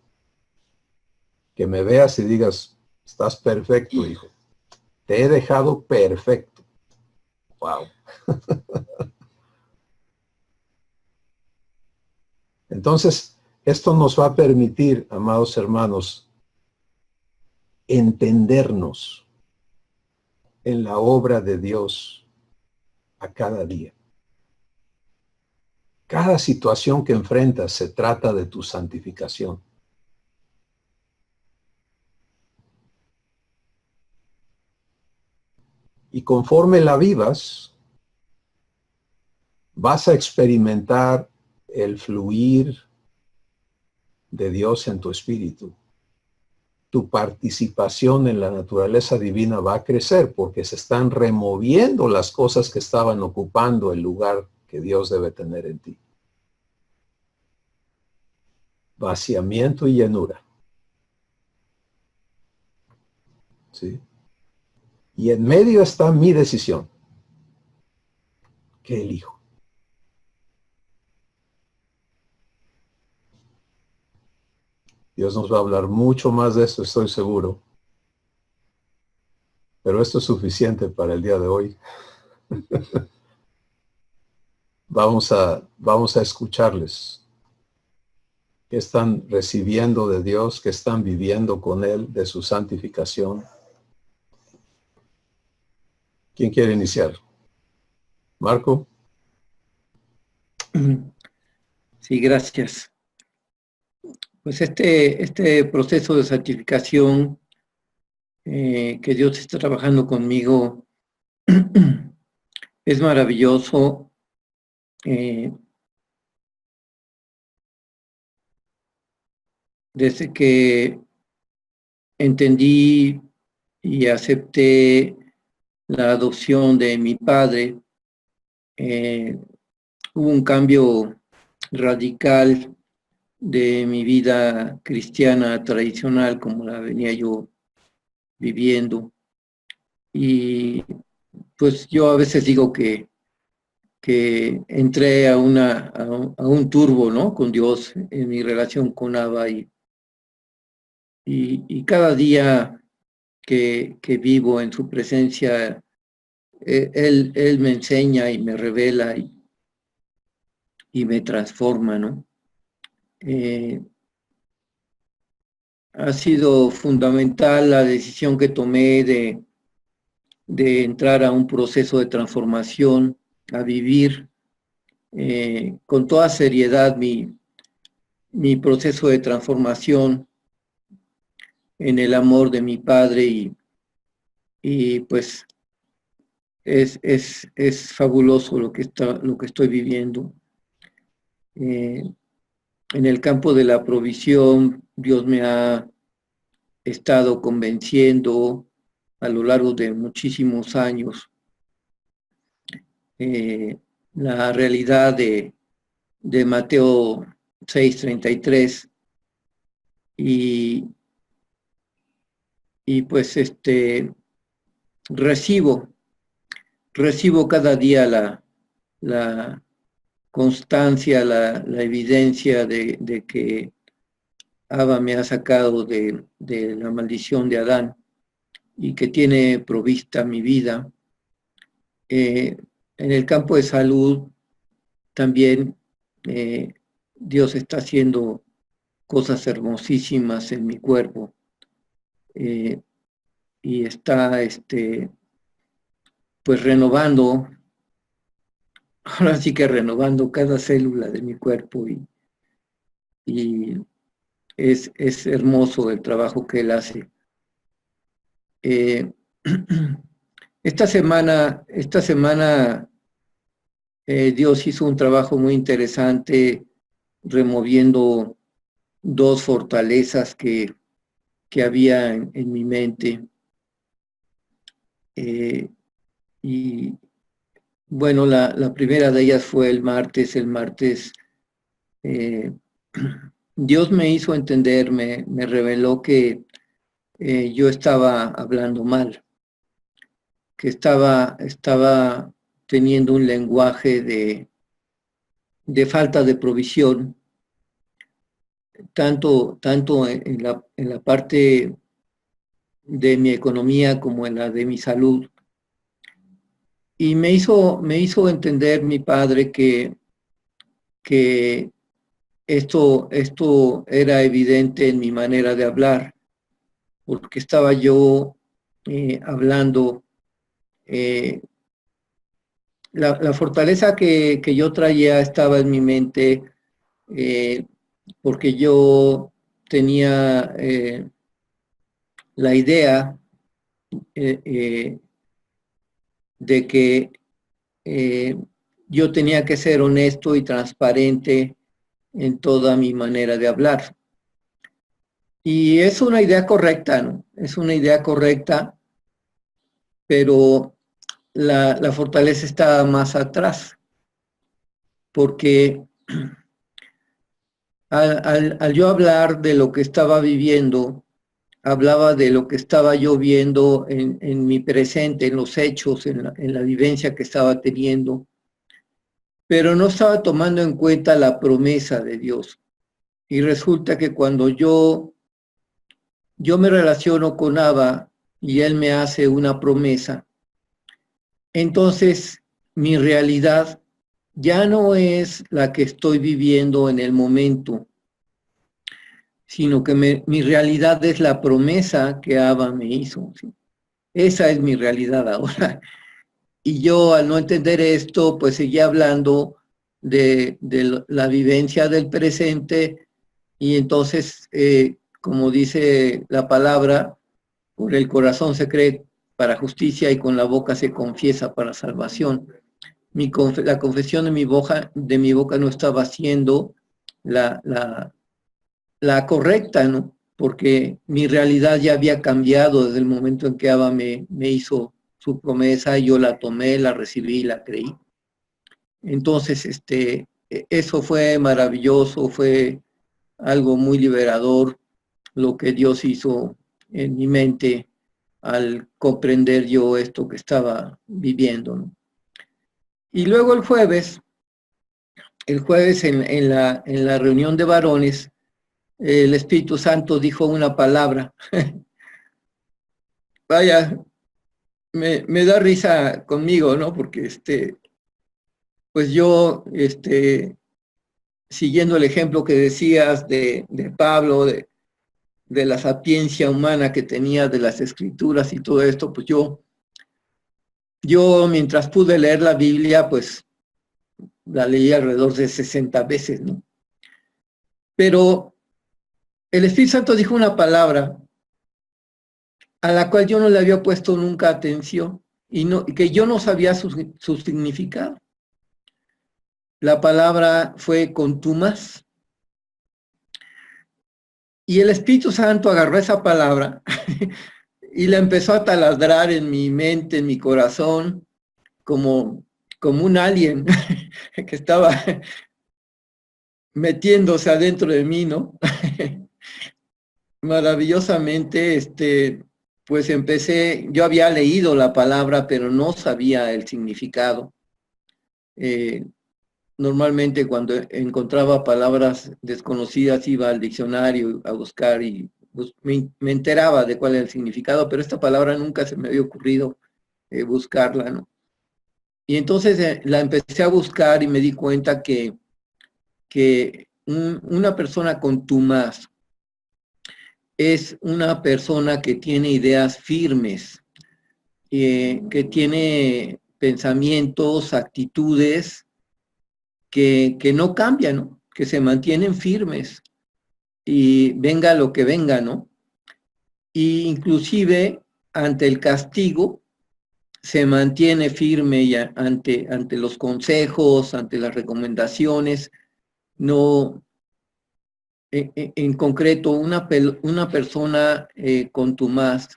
que me veas y digas, estás perfecto, hijo. Te he dejado perfecto. Wow. Entonces, esto nos va a permitir, amados hermanos, entendernos en la obra de Dios a cada día. Cada situación que enfrentas se trata de tu santificación. Y conforme la vivas, vas a experimentar el fluir de Dios en tu espíritu. Tu participación en la naturaleza divina va a crecer porque se están removiendo las cosas que estaban ocupando el lugar que Dios debe tener en ti. Vaciamiento y llenura. ¿Sí? Y en medio está mi decisión. ¿Qué elijo? Dios nos va a hablar mucho más de esto, estoy seguro. Pero esto es suficiente para el día de hoy. Vamos a escucharles. ¿Qué están recibiendo de Dios? ¿Qué están viviendo con Él de su santificación? ¿Quién quiere iniciar? ¿Marco? Sí, gracias. Pues este proceso de santificación que Dios está trabajando conmigo es maravilloso. Desde que entendí y acepté la adopción de mi padre, hubo un cambio radical de mi vida cristiana tradicional como la venía yo viviendo. Y pues yo a veces digo que entré a un turbo, ¿no? Con Dios en mi relación con Abba y cada día que vivo en su presencia, él me enseña y me revela y me transforma, ¿no? Ha sido fundamental la decisión que tomé de entrar a un proceso de transformación, a vivir con toda seriedad mi proceso de transformación en el amor de mi Padre y pues es fabuloso lo que estoy viviendo. En el campo de la provisión, Dios me ha estado convenciendo a lo largo de muchísimos años la realidad de Mateo 6:33 y pues recibo cada día la constancia, la evidencia de que Abba me ha sacado de la maldición de Adán y que tiene provista mi vida. En el campo de salud también Dios está haciendo cosas hermosísimas en mi cuerpo y está pues renovando, ahora sí que renovando cada célula de mi cuerpo y es hermoso el trabajo que él hace. Esta semana Dios hizo un trabajo muy interesante removiendo dos fortalezas que había en mi mente. Y bueno, la primera de ellas fue el martes. Dios me hizo entender, me reveló que yo estaba hablando mal, que estaba teniendo un lenguaje de falta de provisión, tanto en la parte de mi economía como en la de mi salud. Y me hizo entender mi padre que esto era evidente en mi manera de hablar, porque estaba yo hablando. La fortaleza que yo traía estaba en mi mente porque yo tenía la idea de que yo tenía que ser honesto y transparente en toda mi manera de hablar. Y es una idea correcta, ¿no? Es una idea correcta, pero la fortaleza está más atrás, porque al yo hablar de lo que estaba viviendo, hablaba de lo que estaba yo viendo en mi presente, en los hechos, en la vivencia que estaba teniendo, pero no estaba tomando en cuenta la promesa de Dios. Y resulta que cuando yo me relaciono con Abba y Él me hace una promesa, entonces mi realidad ya no es la que estoy viviendo en el momento, sino que mi realidad es la promesa que Abba me hizo. ¿Sí? Esa es mi realidad ahora. Y yo al no entender esto, pues seguía hablando de la vivencia del presente y entonces, como dice la palabra, por el corazón se cree para justicia y con la boca se confiesa para salvación. La confesión de mi boca no estaba siendo la correcta, ¿no? porque mi realidad ya había cambiado desde el momento en que Abba me hizo su promesa, y yo la tomé, la recibí y la creí. Entonces, eso fue maravilloso, fue algo muy liberador lo que Dios hizo en mi mente al comprender yo esto que estaba viviendo, ¿no? Y luego el jueves en la reunión de varones, el Espíritu Santo dijo una palabra. Vaya, me da risa conmigo, ¿no? Porque pues yo, siguiendo el ejemplo que decías de Pablo, de la sapiencia humana que tenía de las escrituras y todo esto, pues yo mientras pude leer la Biblia, pues la leí alrededor de 60 veces, ¿no? Pero el Espíritu Santo dijo una palabra a la cual yo no le había puesto nunca atención y que yo no sabía su significado. La palabra fue contumas. Y el Espíritu Santo agarró esa palabra y la empezó a taladrar en mi mente, en mi corazón, como un alien que estaba metiéndose adentro de mí, ¿no? Maravillosamente, pues yo había leído la palabra, pero no sabía el significado. Normalmente cuando encontraba palabras desconocidas iba al diccionario a buscar y me enteraba de cuál era el significado, pero esta palabra nunca se me había ocurrido buscarla, ¿no? Y entonces la empecé a buscar y me di cuenta que una persona contumaz es una persona que tiene ideas firmes, que tiene pensamientos, actitudes que no cambian, ¿no? Que se mantienen firmes y venga lo que venga, ¿no? Y inclusive ante el castigo se mantiene firme ante los consejos, ante las recomendaciones. No, en concreto, una persona contumaz,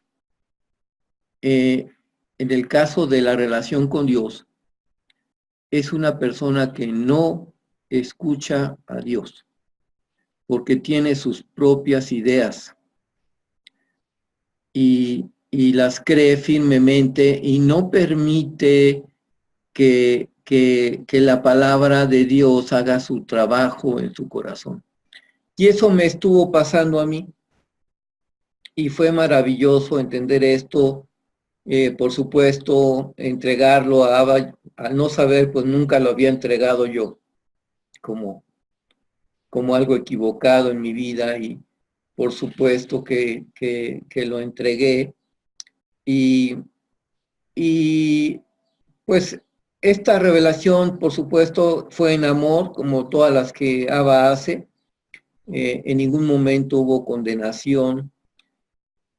en el caso de la relación con Dios, es una persona que no escucha a Dios, porque tiene sus propias ideas y las cree firmemente y no permite que la palabra de Dios haga su trabajo en su corazón. Y eso me estuvo pasando a mí y fue maravilloso entender esto. Por supuesto, entregarlo a Abba, al no saber, pues nunca lo había entregado yo como algo equivocado en mi vida, y por supuesto que lo entregué. Y pues esta revelación, por supuesto, fue en amor, como todas las que Abba hace. En ningún momento hubo condenación,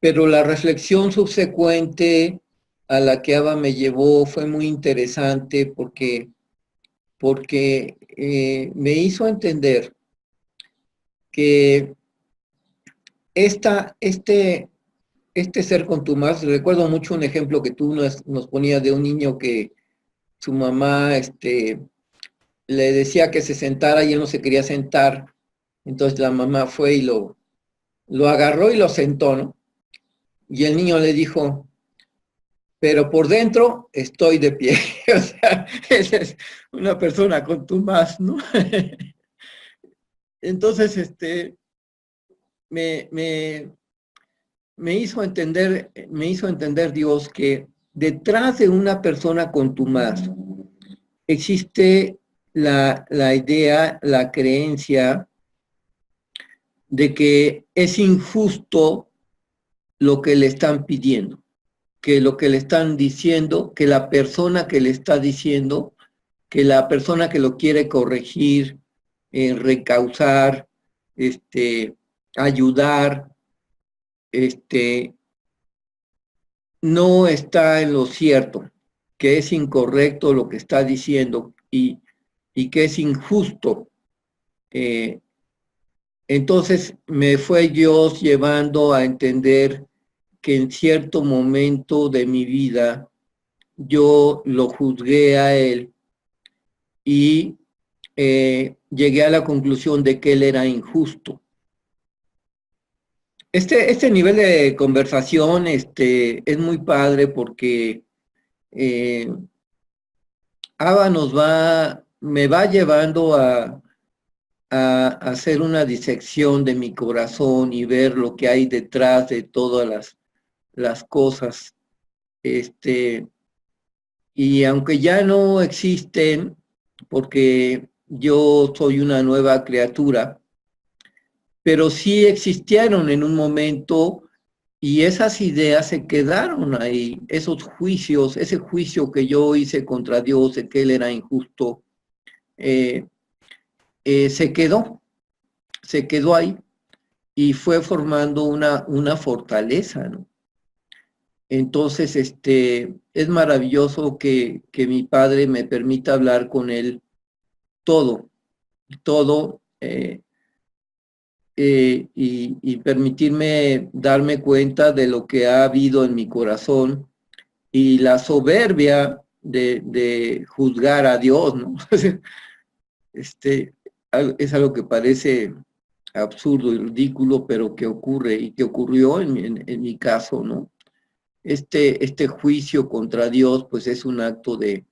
pero la reflexión subsecuente a la que Abba me llevó fue muy interesante porque me hizo entender que este ser contumaz, recuerdo mucho un ejemplo que tú nos ponías de un niño que su mamá le decía que se sentara y él no se quería sentar, entonces la mamá fue y lo agarró y lo sentó, ¿no? Y el niño le dijo, pero por dentro estoy de pie. O sea, esa es una persona contumaz, ¿no? Entonces, me hizo entender Dios que detrás de una persona contumaz existe la idea, la creencia de que es injusto lo que le están pidiendo, que lo que le están diciendo, que la persona que le está diciendo, que la persona que lo quiere corregir, recausar, ayudar, no está en lo cierto, que es incorrecto lo que está diciendo y que es injusto Entonces me fue Dios llevando a entender que en cierto momento de mi vida yo lo juzgué a él y llegué a la conclusión de que él era injusto. Este nivel de conversación es muy padre porque Abba me va llevando a hacer una disección de mi corazón y ver lo que hay detrás de todas las cosas. Y aunque ya no existen, porque yo soy una nueva criatura, pero sí existieron en un momento y esas ideas se quedaron ahí, esos juicios, ese juicio que yo hice contra Dios de que Él era injusto, se quedó ahí y fue formando una fortaleza, ¿no? Entonces, es maravilloso que mi padre me permita hablar con él todo, y permitirme darme cuenta de lo que ha habido en mi corazón y la soberbia de juzgar a Dios, ¿no? Es algo que parece absurdo y ridículo, pero que ocurre y que ocurrió en mi caso, ¿no? Este juicio contra Dios, pues es un acto de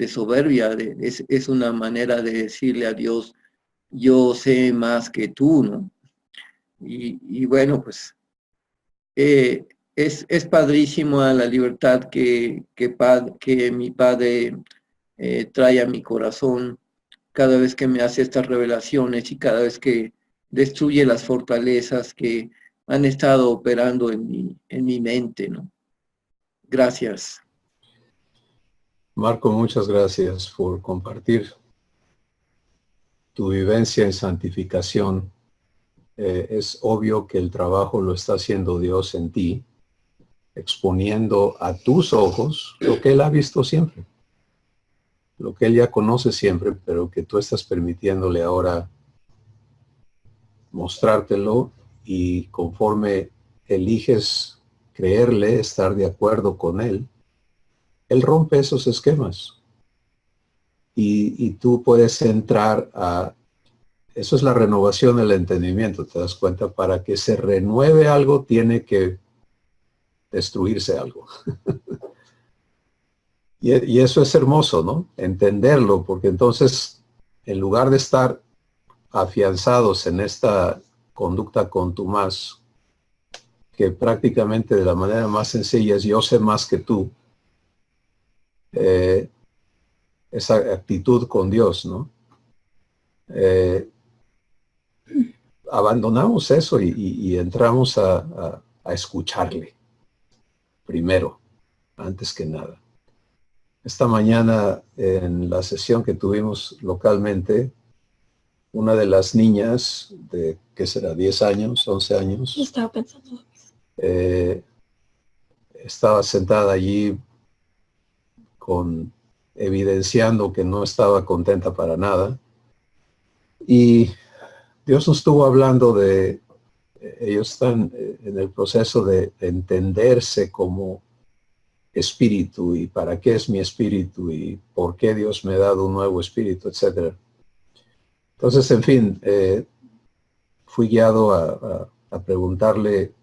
soberbia, es una manera de decirle a Dios, yo sé más que tú, ¿no? Y bueno, pues es padrísimo la libertad que mi padre trae a mi corazón cada vez que me hace estas revelaciones y cada vez que destruye las fortalezas que han estado operando en mi mente, ¿no? Gracias. Marco, muchas gracias por compartir tu vivencia en santificación. Es obvio que el trabajo lo está haciendo Dios en ti, exponiendo a tus ojos lo que Él ha visto siempre, lo que Él ya conoce siempre, pero que tú estás permitiéndole ahora mostrártelo, y conforme eliges creerle, estar de acuerdo con Él, Él rompe esos esquemas y tú puedes entrar a... Eso es la renovación del entendimiento, ¿te das cuenta? Para que se renueve algo, tiene que destruirse algo. Y eso es hermoso, ¿no? Entenderlo, porque entonces, en lugar de estar afianzados en esta conducta contumaz, que prácticamente de la manera más sencilla es yo sé más que tú, esa actitud con Dios, ¿no? Abandonamos eso y entramos a escucharle primero, antes que nada. Esta mañana, en la sesión que tuvimos localmente, una de las niñas de, ¿qué será? 10 años, 11 años. Estaba pensando. Estaba sentada allí evidenciando que no estaba contenta para nada. Y Dios nos estuvo hablando de, ellos están en el proceso de entenderse como espíritu, y para qué es mi espíritu, y por qué Dios me ha dado un nuevo espíritu, etc. Entonces, en fin, fui guiado a preguntarle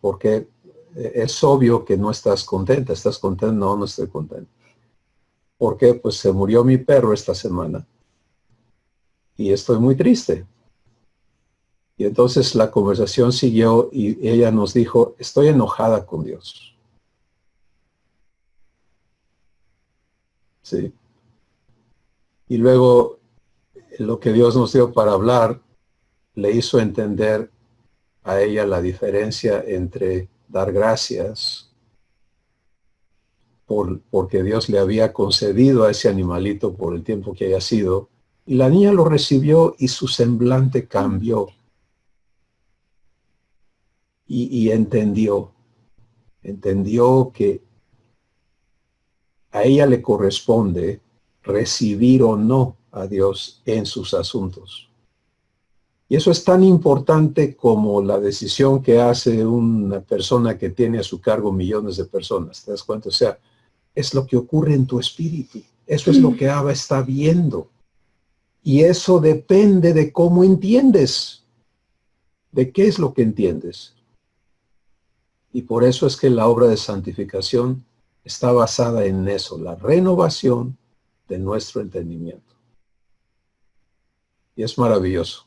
por qué. Es obvio que no estás contenta. ¿Estás contenta? No, no estoy contenta. ¿Por qué? Pues se murió mi perro esta semana y estoy muy triste. Y entonces la conversación siguió y ella nos dijo, estoy enojada con Dios. Sí. Y luego lo que Dios nos dio para hablar le hizo entender a ella la diferencia entre dar gracias porque Dios le había concedido a ese animalito por el tiempo que haya sido, y la niña lo recibió y su semblante cambió y entendió que a ella le corresponde recibir o no a Dios en sus asuntos. Y eso es tan importante como la decisión que hace una persona que tiene a su cargo millones de personas. ¿Te das cuenta? O sea, es lo que ocurre en tu espíritu. Eso es lo que Abba está viendo. Y eso depende de cómo entiendes. ¿De qué es lo que entiendes? Y por eso es que la obra de santificación está basada en eso, la renovación de nuestro entendimiento. Y es maravilloso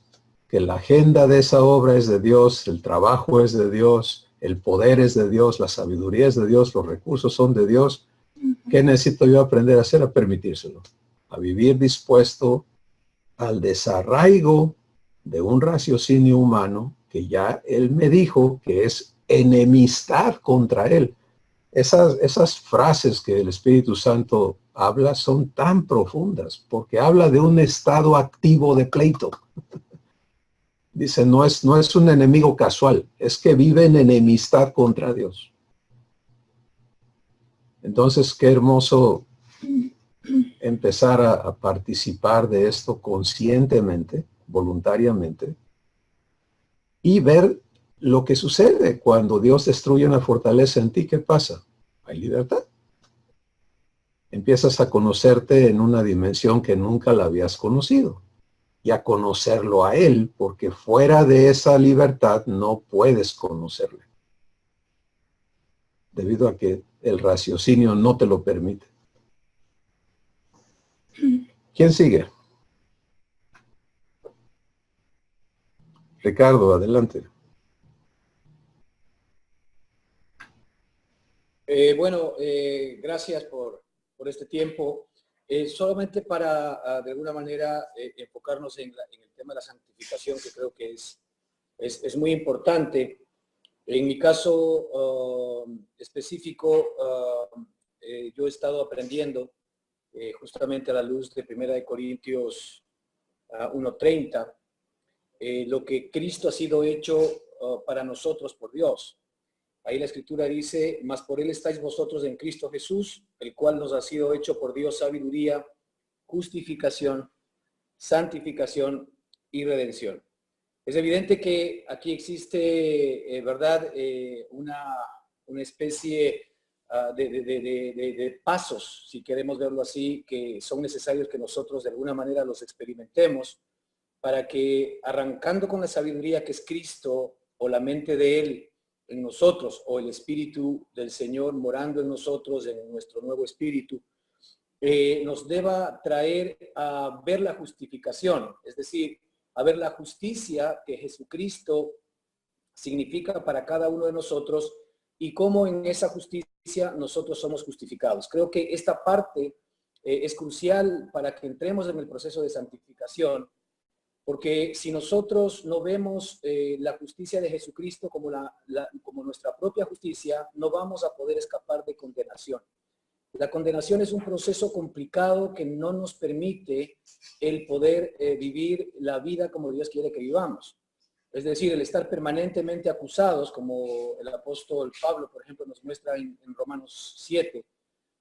que la agenda de esa obra es de Dios, el trabajo es de Dios, el poder es de Dios, la sabiduría es de Dios, los recursos son de Dios. ¿Qué necesito yo aprender a hacer? A permitírselo, a vivir dispuesto al desarraigo de un raciocinio humano que ya Él me dijo que es enemistad contra Él. Esas frases que el Espíritu Santo habla son tan profundas porque habla de un estado activo de pleito. Dice, no es un enemigo casual, es que vive en enemistad contra Dios. Entonces, qué hermoso empezar a participar de esto conscientemente, voluntariamente, y ver lo que sucede cuando Dios destruye una fortaleza en ti. ¿Qué pasa? Hay libertad. Empiezas a conocerte en una dimensión que nunca la habías conocido y a conocerlo a Él, porque fuera de esa libertad no puedes conocerle, debido a que el raciocinio no te lo permite. ¿Quién sigue? Ricardo, adelante. Gracias por este tiempo. Solamente para, de alguna manera, enfocarnos en el tema de la santificación, que creo que es muy importante. En mi caso específico, yo he estado aprendiendo justamente a la luz de 1 Corintios 1:30, lo que Cristo ha sido hecho para nosotros por Dios. Ahí la Escritura dice, mas por Él estáis vosotros en Cristo Jesús, el cual nos ha sido hecho por Dios sabiduría, justificación, santificación y redención. Es evidente que aquí existe, ¿verdad?, una especie de pasos, si queremos verlo así, que son necesarios que nosotros de alguna manera los experimentemos para que, arrancando con la sabiduría que es Cristo o la mente de Él en nosotros, o el Espíritu del Señor morando en nosotros, en nuestro nuevo espíritu, nos deba traer a ver la justificación, es decir, a ver la justicia que Jesucristo significa para cada uno de nosotros y cómo en esa justicia nosotros somos justificados. Creo que esta parte es crucial para que entremos en el proceso de santificación, porque si nosotros no vemos la justicia de Jesucristo como nuestra propia justicia, no vamos a poder escapar de condenación. La condenación es un proceso complicado que no nos permite el poder vivir la vida como Dios quiere que vivamos. Es decir, el estar permanentemente acusados, como el apóstol Pablo, por ejemplo, nos muestra en Romanos 7,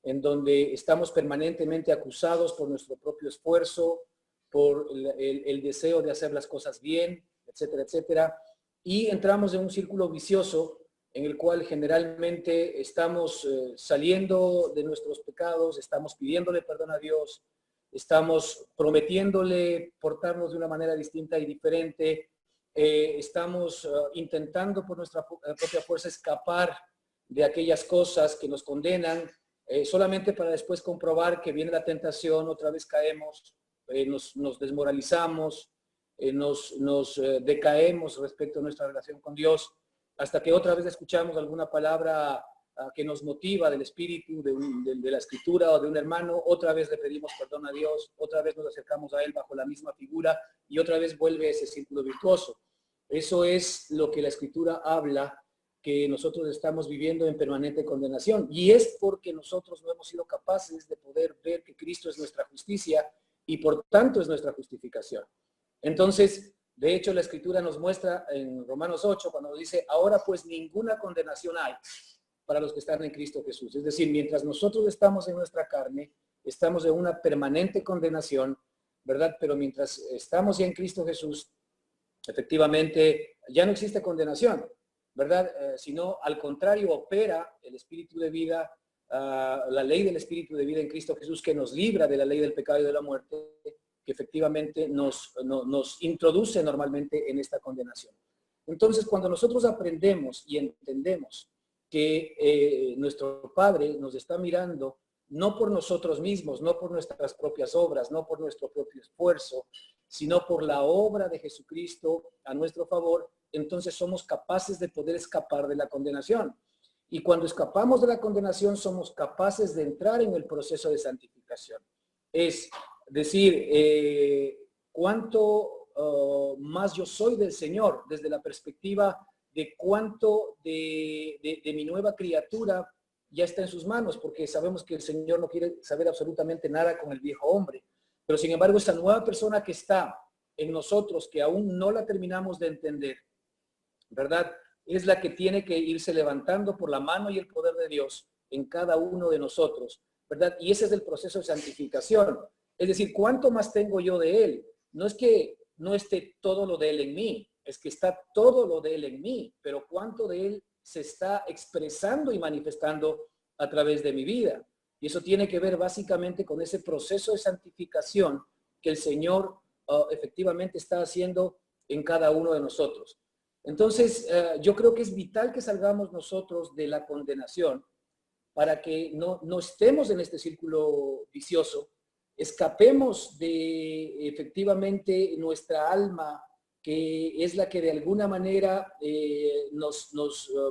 en donde estamos permanentemente acusados por nuestro propio esfuerzo, por el deseo de hacer las cosas bien, etcétera, etcétera. Y entramos en un círculo vicioso en el cual generalmente estamos saliendo de nuestros pecados, estamos pidiéndole perdón a Dios, estamos prometiéndole portarnos de una manera distinta y diferente, estamos intentando por nuestra propia fuerza escapar de aquellas cosas que nos condenan, solamente para después comprobar que viene la tentación, otra vez caemos, nos desmoralizamos, nos decaemos respecto a nuestra relación con Dios, hasta que otra vez escuchamos alguna palabra que nos motiva del Espíritu, de la Escritura o de un hermano, otra vez le pedimos perdón a Dios, otra vez nos acercamos a Él bajo la misma figura y otra vez vuelve ese círculo virtuoso. Eso es lo que la Escritura habla, que nosotros estamos viviendo en permanente condenación, y es porque nosotros no hemos sido capaces de poder ver que Cristo es nuestra justicia y por tanto es nuestra justificación. Entonces, de hecho, la Escritura nos muestra en Romanos 8, cuando dice, ahora pues ninguna condenación hay para los que están en Cristo Jesús. Es decir, mientras nosotros estamos en nuestra carne, estamos en una permanente condenación, ¿verdad? Pero mientras estamos ya en Cristo Jesús, efectivamente ya no existe condenación, ¿verdad? Sino al contrario, opera el Espíritu de vida, la ley del Espíritu de vida en Cristo Jesús, que nos libra de la ley del pecado y de la muerte, que efectivamente nos introduce normalmente en esta condenación. Entonces, cuando nosotros aprendemos y entendemos que nuestro Padre nos está mirando no por nosotros mismos, no por nuestras propias obras, no por nuestro propio esfuerzo, sino por la obra de Jesucristo a nuestro favor, entonces somos capaces de poder escapar de la condenación. Y cuando escapamos de la condenación, somos capaces de entrar en el proceso de santificación. Es decir, cuánto más yo soy del Señor, desde la perspectiva de cuánto de mi nueva criatura ya está en sus manos, porque sabemos que el Señor no quiere saber absolutamente nada con el viejo hombre. Pero sin embargo, esa nueva persona que está en nosotros, que aún no la terminamos de entender, ¿verdad? Es la que tiene que irse levantando por la mano y el poder de Dios en cada uno de nosotros, ¿verdad? Y ese es el proceso de santificación. Es decir, ¿cuánto más tengo yo de Él? No es que no esté todo lo de Él en mí, es que está todo lo de Él en mí, pero ¿cuánto de Él se está expresando y manifestando a través de mi vida? Y eso tiene que ver básicamente con ese proceso de santificación que el Señor efectivamente está haciendo en cada uno de nosotros. Entonces, yo creo que es vital que salgamos nosotros de la condenación para que no estemos en este círculo vicioso, escapemos de efectivamente nuestra alma, que es la que de alguna manera nos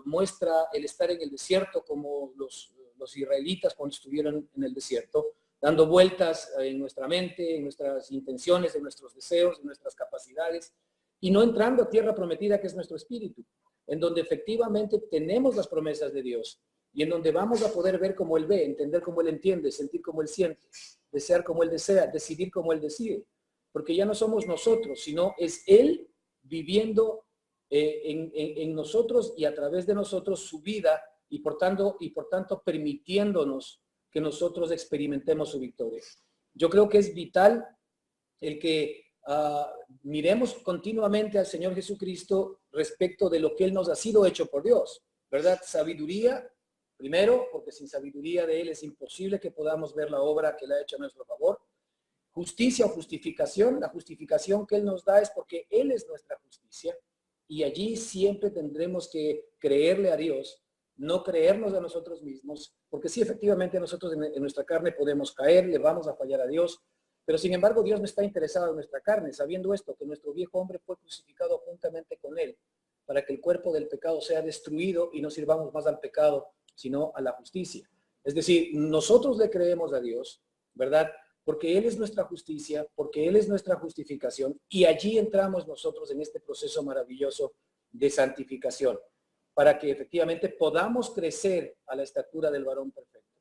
muestra el estar en el desierto, como los israelitas cuando estuvieron en el desierto, dando vueltas en nuestra mente, en nuestras intenciones, en nuestros deseos, en nuestras capacidades, y no entrando a tierra prometida, que es nuestro espíritu, en donde efectivamente tenemos las promesas de Dios y en donde vamos a poder ver como Él ve, entender como Él entiende, sentir como Él siente, desear como Él desea, decidir como Él decide, porque ya no somos nosotros, sino es Él viviendo en nosotros y a través de nosotros su vida y por tanto permitiéndonos que nosotros experimentemos su victoria. Yo creo que es vital el que miremos continuamente al Señor Jesucristo respecto de lo que Él nos ha sido hecho por Dios, ¿verdad? Sabiduría, primero, porque sin sabiduría de Él es imposible que podamos ver la obra que Él ha hecho a nuestro favor. Justicia o justificación, la justificación que Él nos da es porque Él es nuestra justicia y allí siempre tendremos que creerle a Dios, no creernos a nosotros mismos, porque sí, efectivamente nosotros en nuestra carne podemos caer, le vamos a fallar a Dios, pero sin embargo Dios no está interesado en nuestra carne, sabiendo esto, que nuestro viejo hombre fue crucificado juntamente con Él, para que el cuerpo del pecado sea destruido y no sirvamos más al pecado, sino a la justicia. Es decir, nosotros le creemos a Dios, ¿verdad? Porque Él es nuestra justicia, porque Él es nuestra justificación, y allí entramos nosotros en este proceso maravilloso de santificación, para que efectivamente podamos crecer a la estatura del varón perfecto.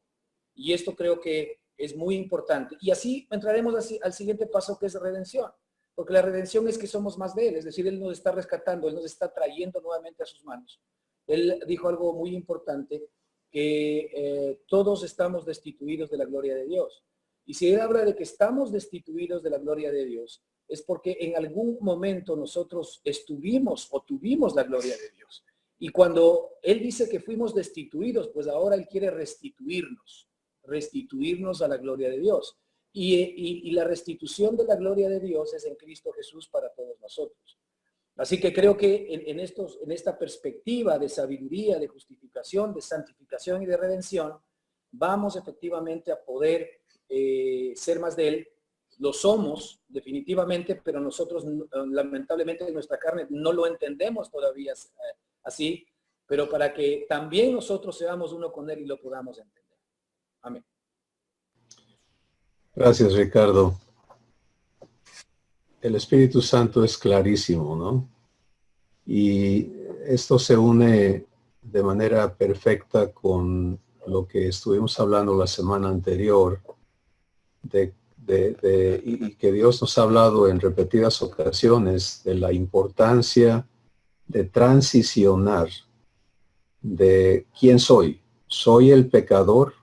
Y esto creo que es muy importante. Y así entraremos al siguiente paso, que es redención, porque la redención es que somos más de Él, es decir, Él nos está rescatando, Él nos está trayendo nuevamente a sus manos. Él dijo algo muy importante, que todos estamos destituidos de la gloria de Dios. Y si Él habla de que estamos destituidos de la gloria de Dios, es porque en algún momento nosotros estuvimos o tuvimos la gloria de Dios. Y cuando Él dice que fuimos destituidos, pues ahora Él quiere restituirnos a la gloria de Dios. Y la restitución de la gloria de Dios es en Cristo Jesús para todos nosotros. Así que creo que en esta perspectiva de sabiduría, de justificación, de santificación y de redención, vamos efectivamente a poder ser más de Él. Lo somos definitivamente, pero nosotros lamentablemente en nuestra carne no lo entendemos todavía así, pero para que también nosotros seamos uno con Él y lo podamos entender. Amén. Gracias, Ricardo. El Espíritu Santo es clarísimo, ¿no? Y esto se une de manera perfecta con lo que estuvimos hablando la semana anterior, y que Dios nos ha hablado en repetidas ocasiones de la importancia de transicionar de quién soy. ¿Soy el pecador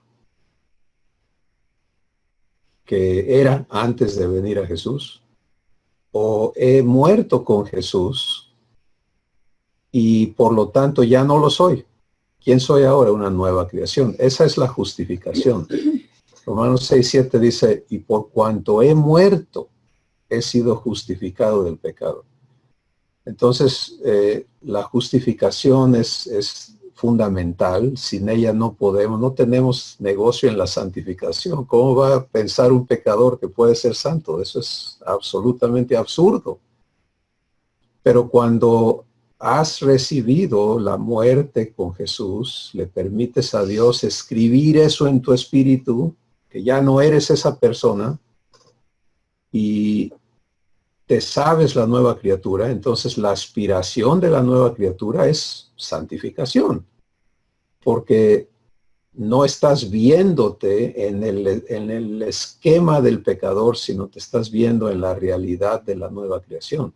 que era antes de venir a Jesús? o he muerto con Jesús y por lo tanto ya no lo soy. ¿Quién soy ahora? Una nueva creación. Esa es la justificación. Romanos 6:7 dice, y por cuanto he muerto, he sido justificado del pecado. Entonces, la justificación es fundamental. Sin ella no tenemos negocio en la santificación. ¿Cómo va a pensar un pecador que puede ser santo? Eso es absolutamente absurdo. Pero cuando has recibido la muerte con Jesús, le permites a Dios escribir eso en tu espíritu, que ya no eres esa persona, y te sabes la nueva criatura, entonces la aspiración de la nueva criatura es santificación, porque no estás viéndote en el esquema del pecador, sino te estás viendo en la realidad de la nueva creación.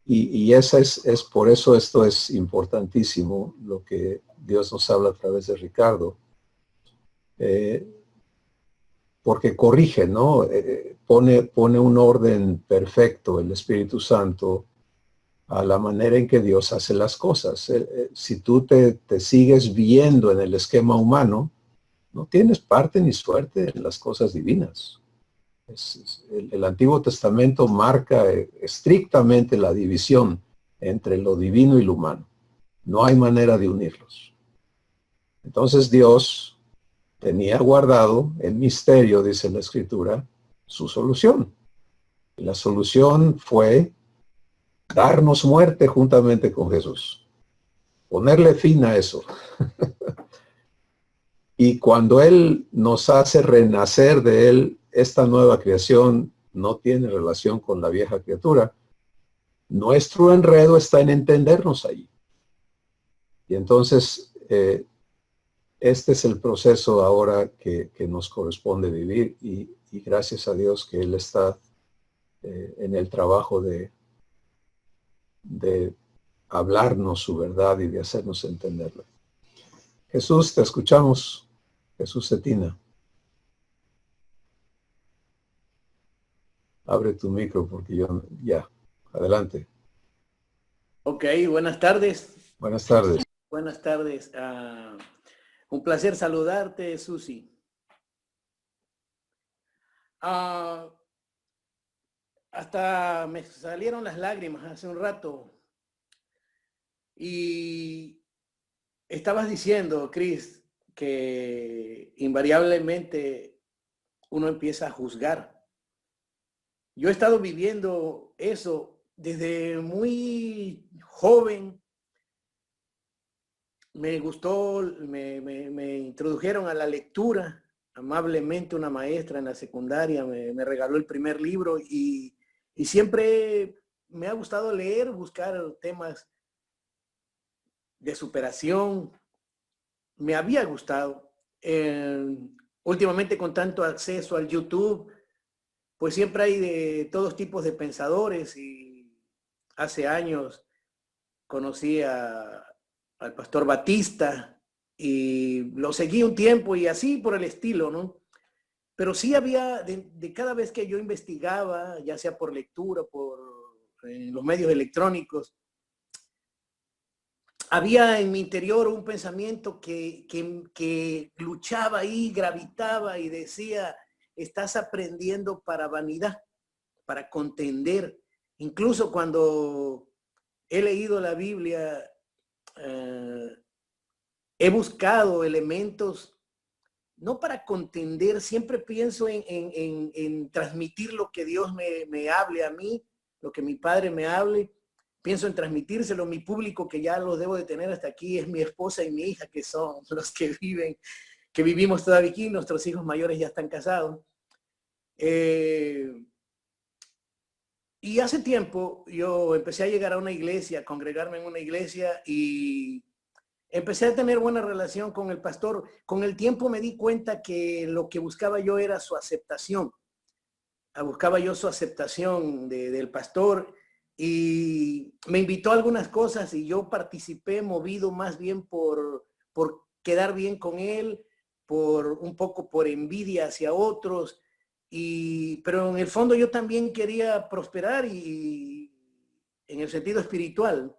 Y esa es por eso esto es importantísimo, lo que Dios nos habla a través de Ricardo. Porque corrige, ¿no? Pone un orden perfecto el Espíritu Santo a la manera en que Dios hace las cosas. Si tú te sigues viendo en el esquema humano, no tienes parte ni suerte en las cosas divinas. El Antiguo Testamento marca estrictamente la división entre lo divino y lo humano. No hay manera de unirlos. Entonces Dios tenía guardado en misterio, dice la Escritura, su solución. Y la solución fue darnos muerte juntamente con Jesús. Ponerle fin a eso. Y cuando Él nos hace renacer de Él, esta nueva creación no tiene relación con la vieja criatura. Nuestro enredo está en entendernos allí. Y entonces, este es el proceso ahora que nos corresponde vivir y gracias a Dios que Él está en el trabajo de hablarnos su verdad y de hacernos entenderla. Jesús, te escuchamos. Jesús Cetina. Abre tu micro porque yo ya. Adelante. Ok, buenas tardes. Buenas tardes. Buenas tardes. Un placer saludarte, Susi. Hasta me salieron las lágrimas hace un rato. Y estabas diciendo, Cris, que invariablemente uno empieza a juzgar. Yo he estado viviendo eso desde muy joven. Me gustó, me introdujeron a la lectura. Amablemente una maestra en la secundaria me regaló el primer libro y siempre me ha gustado leer, buscar temas de superación. Me había gustado. Últimamente con tanto acceso al YouTube, pues siempre hay de todos tipos de pensadores y hace años conocí al pastor Batista y lo seguí un tiempo y así por el estilo, ¿no? Pero sí había, de cada vez que yo investigaba, ya sea por lectura, por los medios electrónicos, había en mi interior un pensamiento que luchaba ahí, gravitaba y decía, estás aprendiendo para vanidad, para contender. Incluso cuando he leído la Biblia, he buscado elementos, no para contender, siempre pienso en transmitir lo que Dios me hable a mí, lo que mi Padre me hable. Pienso en transmitírselo a mi público, que ya los debo de tener hasta aquí, es mi esposa y mi hija, que son los que vivimos todavía aquí, nuestros hijos mayores ya están casados. Y hace tiempo yo empecé a llegar a una iglesia, a congregarme en una iglesia y empecé a tener buena relación con el pastor. Con el tiempo me di cuenta que lo que buscaba yo era su aceptación. Buscaba yo su aceptación del pastor y me invitó a algunas cosas y yo participé movido más bien por quedar bien con él, un poco por envidia hacia otros. pero en el fondo yo también quería prosperar y en el sentido espiritual.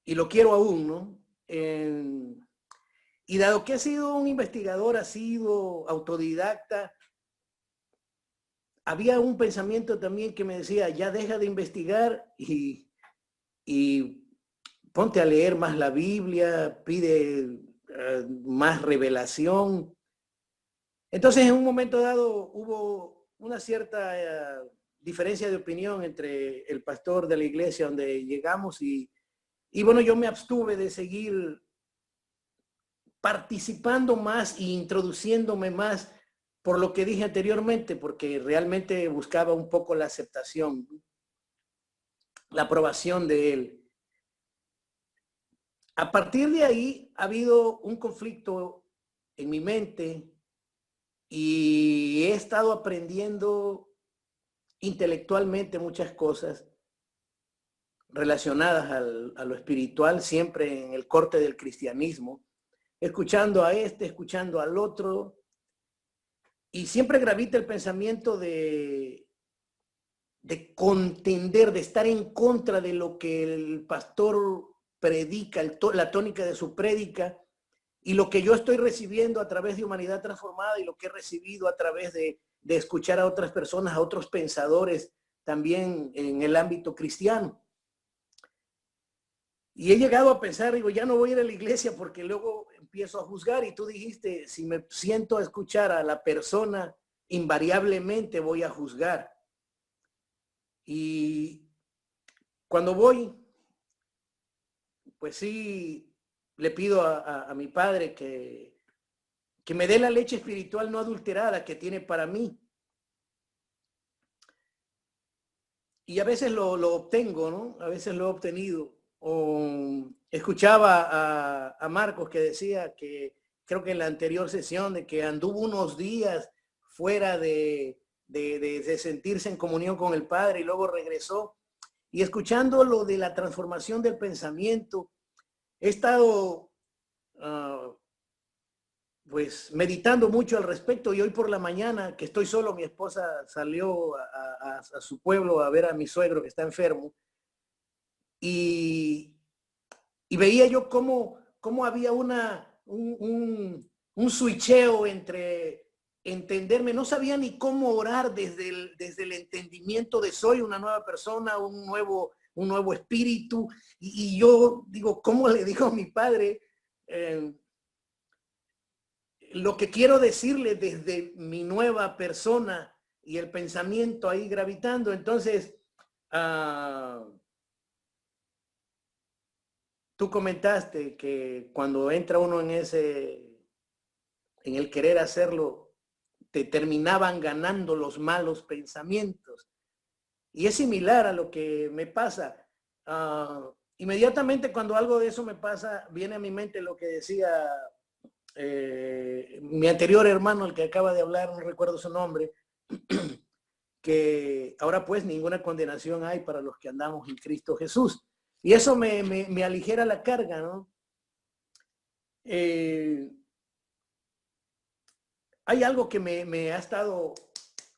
Y lo quiero aún, ¿no? Y dado que he sido un investigador, ha sido autodidacta, había un pensamiento también que me decía, ya deja de investigar y ponte a leer más la Biblia, pide más revelación. Entonces, en un momento dado hubo una cierta diferencia de opinión entre el pastor de la iglesia donde llegamos y bueno, yo me abstuve de seguir participando más e introduciéndome más por lo que dije anteriormente, porque realmente buscaba un poco la aceptación, la aprobación de él. A partir de ahí ha habido un conflicto en mi mente y he estado aprendiendo intelectualmente muchas cosas relacionadas a lo espiritual, siempre en el corte del cristianismo, escuchando a este, escuchando al otro, y siempre gravita el pensamiento de contender, de estar en contra de lo que el pastor predica, la tónica de su prédica, y lo que yo estoy recibiendo a través de Humanidad Transformada y lo que he recibido a través de escuchar a otras personas, a otros pensadores, también en el ámbito cristiano. Y he llegado a pensar, digo, ya no voy a ir a la iglesia porque luego empiezo a juzgar. Y tú dijiste, si me siento a escuchar a la persona, invariablemente voy a juzgar. Y cuando voy, pues sí, le pido a mi padre que me dé la leche espiritual no adulterada que tiene para mí. Y a veces lo obtengo, ¿no? A veces lo he obtenido. O escuchaba a Marcos que decía que, creo que en la anterior sesión, de que anduvo unos días fuera de sentirse en comunión con el Padre y luego regresó. Y escuchando lo de la transformación del pensamiento, he estado pues meditando mucho al respecto, y hoy por la mañana, que estoy solo, mi esposa salió a su pueblo a ver a mi suegro que está enfermo, y veía yo cómo había un switcheo entre entenderme. No sabía ni cómo orar desde el entendimiento de soy una nueva persona, un nuevo espíritu, y yo digo, ¿cómo le digo a mi padre lo que quiero decirle desde mi nueva persona y el pensamiento ahí gravitando? Entonces, tú comentaste que cuando entra uno en el querer hacerlo, te terminaban ganando los malos pensamientos. Y es similar a lo que me pasa. Inmediatamente cuando algo de eso me pasa, viene a mi mente lo que decía mi anterior hermano, el que acaba de hablar, no recuerdo su nombre, que ahora pues ninguna condenación hay para los que andamos en Cristo Jesús. Y eso me aligera la carga, ¿no? Hay algo que me ha estado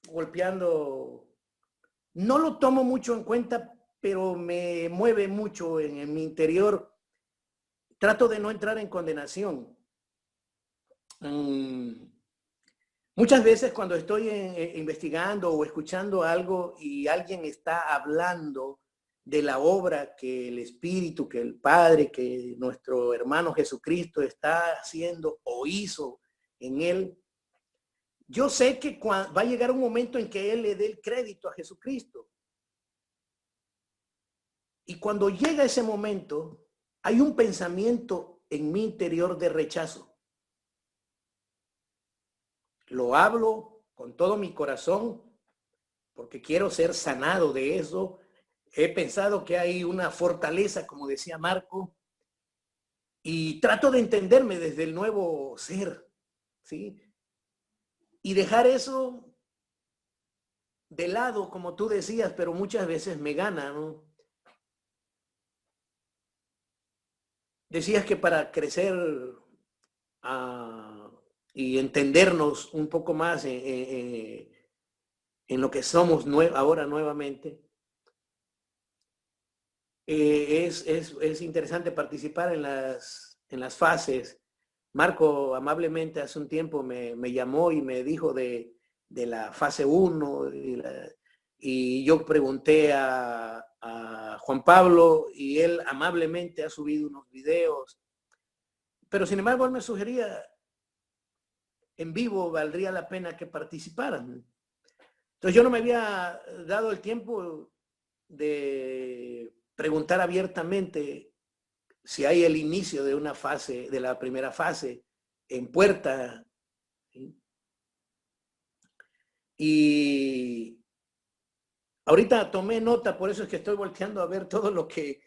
golpeando. No lo tomo mucho en cuenta, pero me mueve mucho en mi interior. Trato de no entrar en condenación. Muchas veces cuando estoy investigando o escuchando algo y alguien está hablando de la obra que el Espíritu, que el Padre, que nuestro hermano Jesucristo está haciendo o hizo en él, yo sé que va a llegar un momento en que él le dé el crédito a Jesucristo. Y cuando llega ese momento, hay un pensamiento en mi interior de rechazo. Lo hablo con todo mi corazón porque quiero ser sanado de eso. He pensado que hay una fortaleza, como decía Marco, y trato de entenderme desde el nuevo ser, ¿sí? Y dejar eso de lado, como tú decías, pero muchas veces me gana, ¿no? Decías que para crecer entendernos un poco más en lo que somos ahora nuevamente. Es interesante participar en las fases. Marco amablemente hace un tiempo me llamó y me dijo de la fase 1 y yo pregunté a Juan Pablo y él amablemente ha subido unos videos, pero sin embargo él me sugería en vivo valdría la pena que participaran. Entonces yo no me había dado el tiempo de preguntar abiertamente si hay el inicio de una fase, de la primera fase en puerta. ¿Sí? Y ahorita tomé nota, por eso es que estoy volteando a ver todo lo que,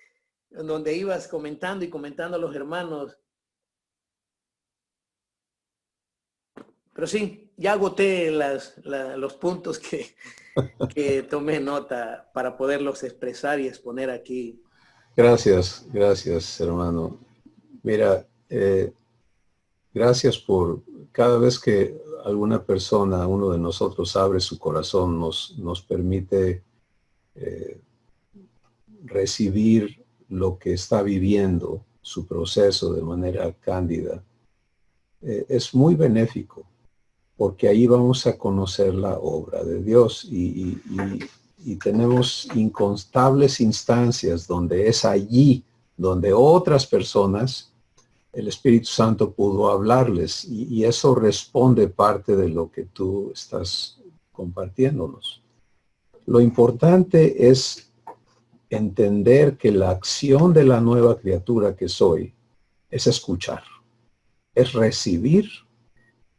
donde ibas comentando y comentando a los hermanos. Pero sí, ya agoté los puntos que tomé nota para poderlos expresar y exponer aquí. Gracias, hermano. Mira, gracias por cada vez que alguna persona, uno de nosotros abre su corazón, nos permite recibir lo que está viviendo, su proceso de manera cándida. Es muy benéfico, porque ahí vamos a conocer la obra de Dios y tenemos incontables instancias donde es allí donde otras personas, el Espíritu Santo pudo hablarles y eso responde parte de lo que tú estás compartiéndonos. Lo importante es entender que la acción de la nueva criatura que soy es escuchar, es recibir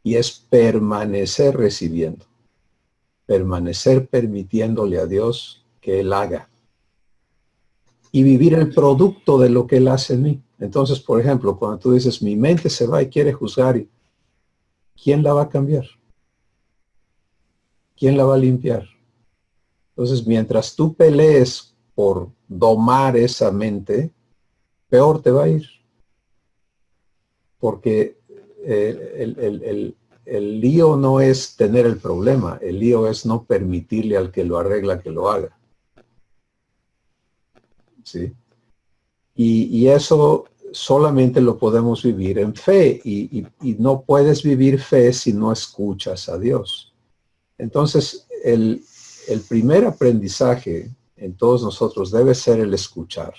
y es permanecer recibiendo, permanecer permitiéndole a Dios que Él haga y vivir el producto de lo que Él hace en mí. Entonces, por ejemplo, cuando tú dices, mi mente se va y quiere juzgar, ¿quién la va a cambiar? ¿Quién la va a limpiar? Entonces, mientras tú pelees por domar esa mente, peor te va a ir. Porque el lío no es tener el problema, el lío es no permitirle al que lo arregla que lo haga. ¿Sí? Y eso solamente lo podemos vivir en fe y no puedes vivir fe si no escuchas a Dios. Entonces, el primer aprendizaje en todos nosotros debe ser el escuchar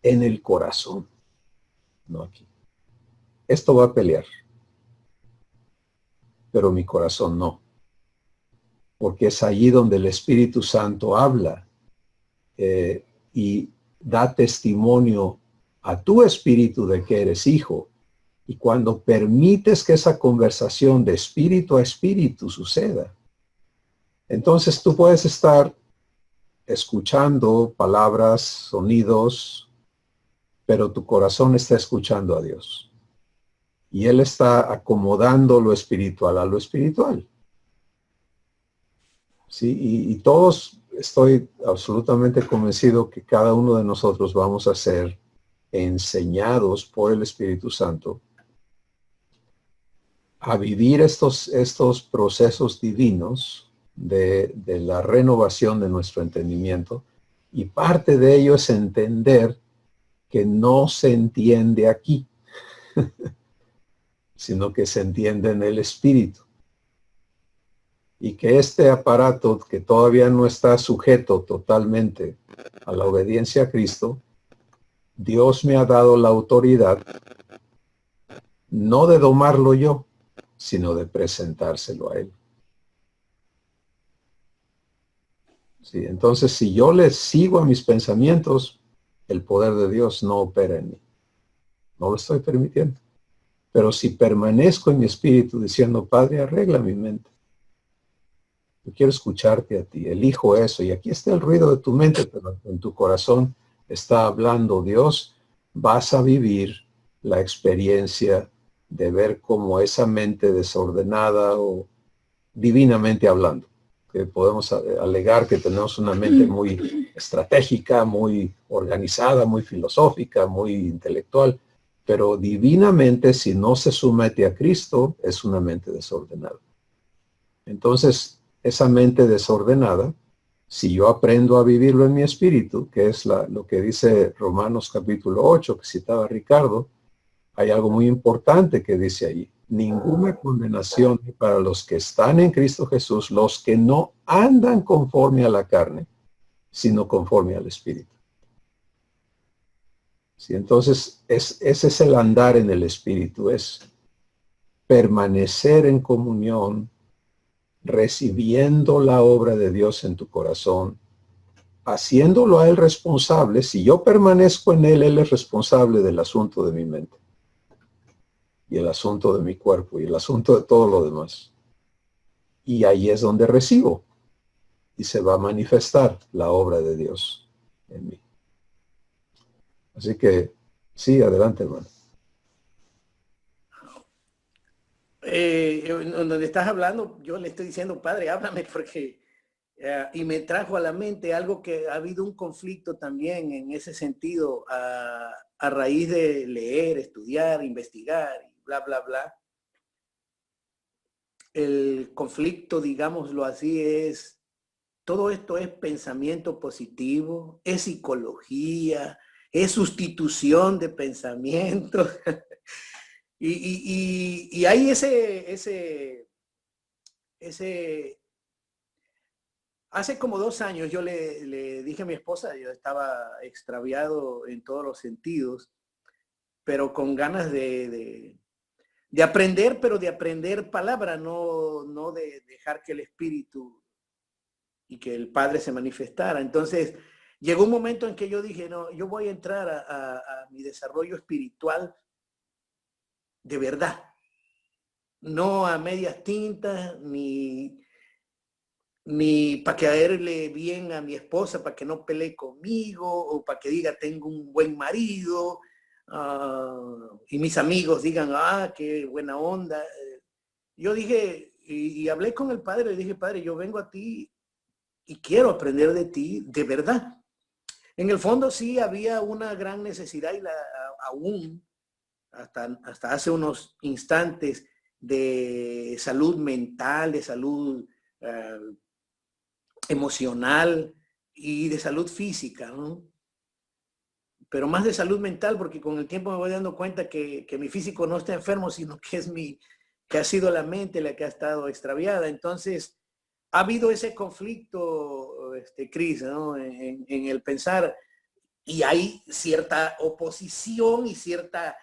en el corazón, no aquí. Esto va a pelear, pero mi corazón no, porque es allí donde el Espíritu Santo habla y da testimonio a tu espíritu de que eres hijo. Y cuando permites que esa conversación de espíritu a espíritu suceda, entonces tú puedes estar escuchando palabras, sonidos, pero tu corazón está escuchando a Dios. Y Él está acomodando lo espiritual a lo espiritual. Sí, y todos, estoy absolutamente convencido que cada uno de nosotros vamos a ser enseñados por el Espíritu Santo a vivir estos procesos divinos de la renovación de nuestro entendimiento. Y parte de ello es entender que no se entiende aquí, sino que se entiende en el Espíritu. Y que este aparato que todavía no está sujeto totalmente a la obediencia a Cristo, Dios me ha dado la autoridad no de domarlo yo, sino de presentárselo a Él. Sí, entonces, si yo le sigo a mis pensamientos, el poder de Dios no opera en mí. No lo estoy permitiendo. Pero si permanezco en mi espíritu diciendo, Padre, arregla mi mente. Yo quiero escucharte a ti, elijo eso. Y aquí está el ruido de tu mente, pero en tu corazón está hablando Dios. Vas a vivir la experiencia de ver cómo esa mente desordenada o divinamente hablando, que podemos alegar que tenemos una mente muy estratégica, muy organizada, muy filosófica, muy intelectual, Pero divinamente, si no se somete a Cristo, es una mente desordenada. Entonces, esa mente desordenada, si yo aprendo a vivirlo en mi espíritu, que es lo que dice Romanos capítulo 8, que citaba Ricardo, hay algo muy importante que dice allí. Ninguna condenación para los que están en Cristo Jesús, los que no andan conforme a la carne, sino conforme al espíritu. Sí, entonces, ese es el andar en el espíritu, es permanecer en comunión, recibiendo la obra de Dios en tu corazón, haciéndolo a Él responsable. Si yo permanezco en Él, Él es responsable del asunto de mi mente, y el asunto de mi cuerpo, y el asunto de todo lo demás. Y ahí es donde recibo, y se va a manifestar la obra de Dios en mí. Así que, sí, adelante, hermano. Donde estás hablando, yo le estoy diciendo, Padre, háblame, porque y me trajo a la mente algo que ha habido un conflicto también en ese sentido a raíz de leer, estudiar, investigar y bla, bla, bla. El conflicto, digámoslo así, es, todo esto es pensamiento positivo, es psicología, es sustitución de pensamiento. y hay ese, hace como 2 años yo le dije a mi esposa, yo estaba extraviado en todos los sentidos, pero con ganas de aprender, pero de aprender palabra, no de dejar que el Espíritu y que el Padre se manifestara. Entonces, llegó un momento en que yo dije, no, yo voy a entrar a mi desarrollo espiritual de verdad, no a medias tintas, ni para caerle bien a mi esposa, para que no pelee conmigo, o para que diga tengo un buen marido, y mis amigos digan, qué buena onda. Yo dije, y hablé con el Padre, le dije, Padre, yo vengo a ti y quiero aprender de ti de verdad. En el fondo sí había una gran necesidad, y aún hasta hace unos instantes, de salud mental, de salud emocional y de salud física, ¿no? Pero más de salud mental, porque con el tiempo me voy dando cuenta que mi físico no está enfermo, sino que ha sido la mente la que ha estado extraviada. Entonces, ha habido ese conflicto, Cris, ¿no? En el pensar, y hay cierta oposición y cierta,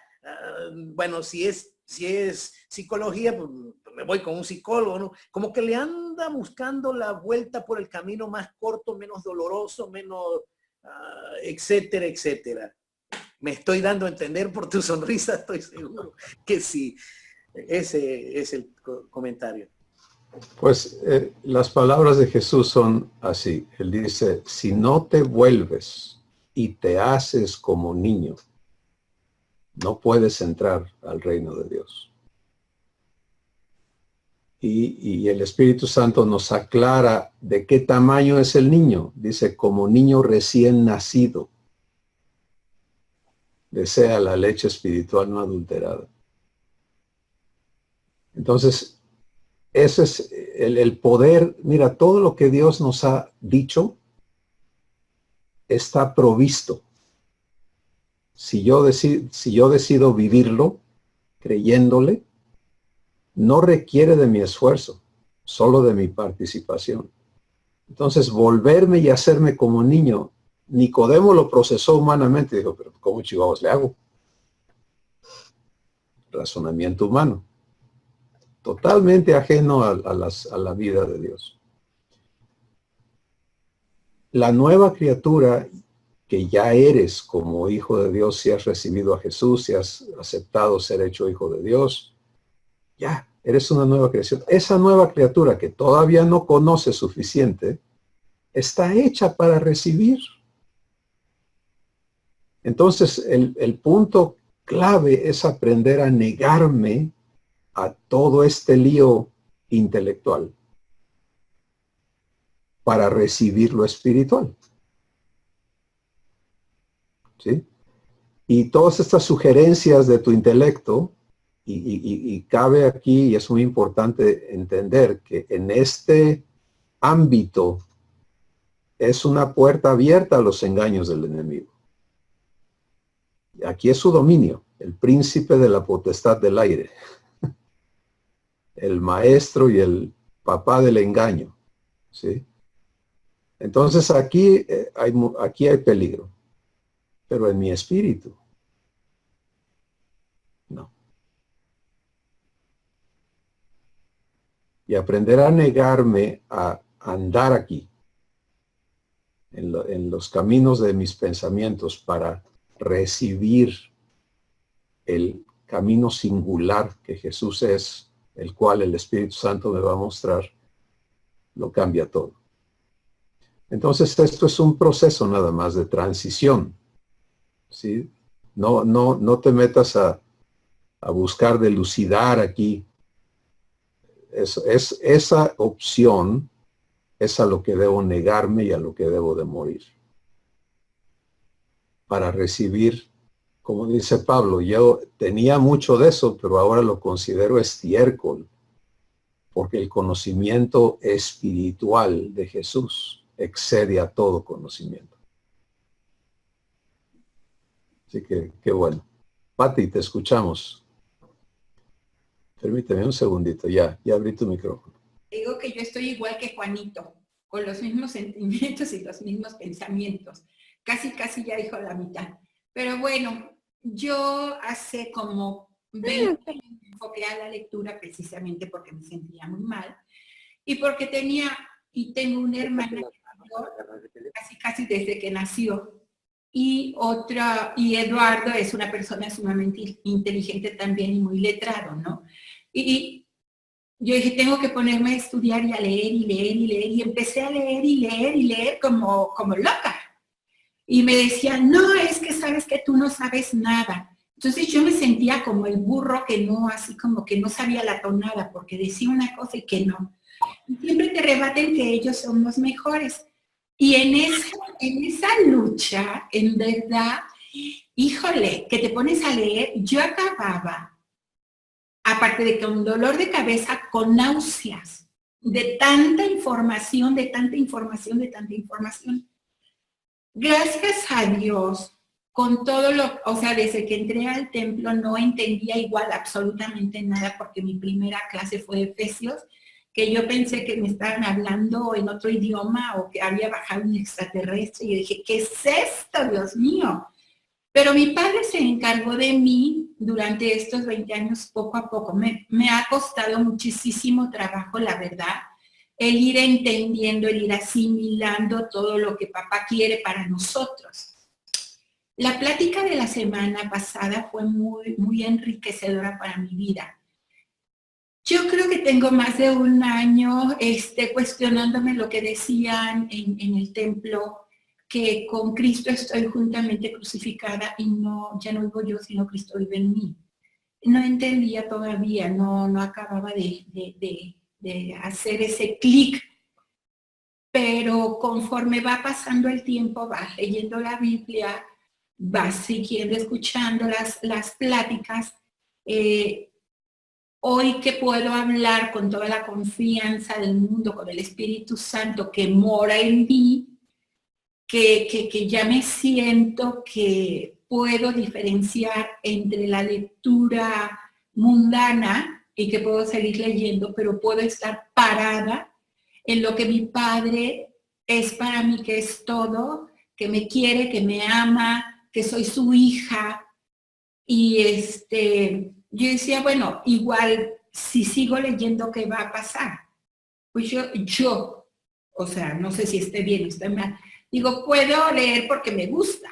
bueno, si es psicología, pues me voy con un psicólogo, ¿no? Como que le anda buscando la vuelta por el camino más corto, menos doloroso, menos, etcétera, etcétera. Me estoy dando a entender por tu sonrisa, estoy seguro que sí. Ese es el comentario. Pues las palabras de Jesús son así. Él dice, si no te vuelves y te haces como niño, no puedes entrar al reino de Dios. Y el Espíritu Santo nos aclara de qué tamaño es el niño. Dice, como niño recién nacido, desea la leche espiritual no adulterada. Entonces, ese es el poder. Mira, todo lo que Dios nos ha dicho está provisto. Si yo decido vivirlo, creyéndole, no requiere de mi esfuerzo, solo de mi participación. Entonces, volverme y hacerme como niño, Nicodemo lo procesó humanamente. Dijo, pero ¿cómo chihuahuas le hago? Razonamiento humano. Totalmente ajeno a la vida de Dios. La nueva criatura que ya eres como hijo de Dios, si has recibido a Jesús, si has aceptado ser hecho hijo de Dios, ya, eres una nueva creación. Esa nueva criatura que todavía no conoce suficiente, está hecha para recibir. Entonces, el punto clave es aprender a negarme a todo este lío intelectual para recibir lo espiritual. ¿Sí? Y todas estas sugerencias de tu intelecto, y cabe aquí, y es muy importante entender que en este ámbito es una puerta abierta a los engaños del enemigo. Aquí es su dominio, el príncipe de la potestad del aire, el maestro y el papá del engaño, ¿sí? Entonces aquí hay peligro, pero en mi espíritu, no. Y aprender a negarme a andar aquí, en los caminos de mis pensamientos para recibir el camino singular que Jesús es, el cual el Espíritu Santo me va a mostrar, lo cambia todo. Entonces esto es un proceso nada más de transición, ¿sí? No te metas a buscar delucidar aquí. Esa opción es a lo que debo negarme y a lo que debo de morir. Para recibir, como dice Pablo, yo tenía mucho de eso, pero ahora lo considero estiércol, porque el conocimiento espiritual de Jesús excede a todo conocimiento. Así que, qué bueno. Pati, te escuchamos. Permíteme un segundito, ya abrí tu micrófono. Digo que yo estoy igual que Juanito, con los mismos sentimientos y los mismos pensamientos. Casi ya dijo la mitad. Pero bueno, yo hace como 20 años me enfoqué a la lectura precisamente porque me sentía muy mal y porque tengo una hermana mayor, casi desde que nació, y Eduardo es una persona sumamente inteligente también y muy letrado, ¿no? Y yo dije, tengo que ponerme a estudiar y a leer y leer y leer, y empecé a leer y leer y leer como loca. Y me decían, no, es que sabes que tú no sabes nada. Entonces yo me sentía como el burro que no, así como que no sabía la tonada, porque decía una cosa y que no. Y siempre te rebaten que ellos son los mejores. Y en esa lucha, en verdad, híjole, que te pones a leer, yo acababa, aparte de con dolor de cabeza, con náuseas, de tanta información. Gracias a Dios, con todo desde que entré al templo no entendía igual absolutamente nada, porque mi primera clase fue Efesios, que yo pensé que me estaban hablando en otro idioma o que había bajado un extraterrestre, y yo dije, ¿qué es esto, Dios mío? Pero mi padre se encargó de mí durante estos 20 años poco a poco. Me ha costado muchísimo trabajo, la verdad, el ir entendiendo, el ir asimilando todo lo que papá quiere para nosotros. La plática de la semana pasada fue muy enriquecedora para mi vida. Yo creo que tengo más de un año cuestionándome lo que decían en el templo, que con Cristo estoy juntamente crucificada y ya no vivo yo, sino Cristo vive en mí. No entendía todavía, no acababa de hacer ese clic, pero conforme va pasando el tiempo, vas leyendo la Biblia, vas siguiendo escuchando las pláticas. Hoy que puedo hablar con toda la confianza del mundo, con el Espíritu Santo que mora en mí, que ya me siento que puedo diferenciar entre la lectura mundana y que puedo seguir leyendo, pero puedo estar parada en lo que mi Padre es para mí, que es todo, que me quiere, que me ama, que soy su hija. Y yo decía, bueno, igual si sigo leyendo, ¿qué va a pasar? Pues yo, o sea, no sé si esté bien o esté mal, digo, puedo leer porque me gusta,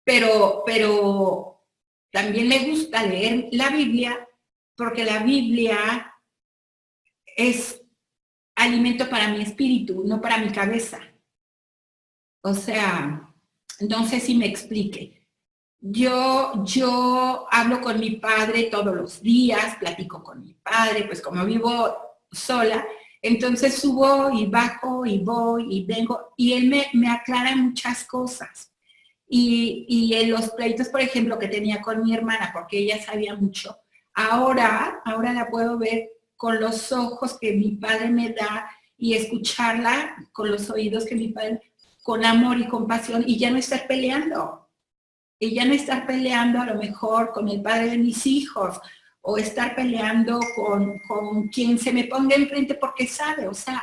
pero también me gusta leer la Biblia porque la Biblia es alimento para mi espíritu, no para mi cabeza. O sea, no sé si me explique. Yo hablo con mi padre todos los días, platico con mi padre, pues como vivo sola, entonces subo y bajo y voy y vengo, y él me aclara muchas cosas. Y en los pleitos, por ejemplo, que tenía con mi hermana, porque ella sabía mucho, ahora la puedo ver con los ojos que mi padre me da y escucharla con los oídos que mi padre, con amor y compasión, y ya no estar peleando. Y ya no estar peleando a lo mejor con el padre de mis hijos, o estar peleando con quien se me ponga enfrente porque sabe, o sea,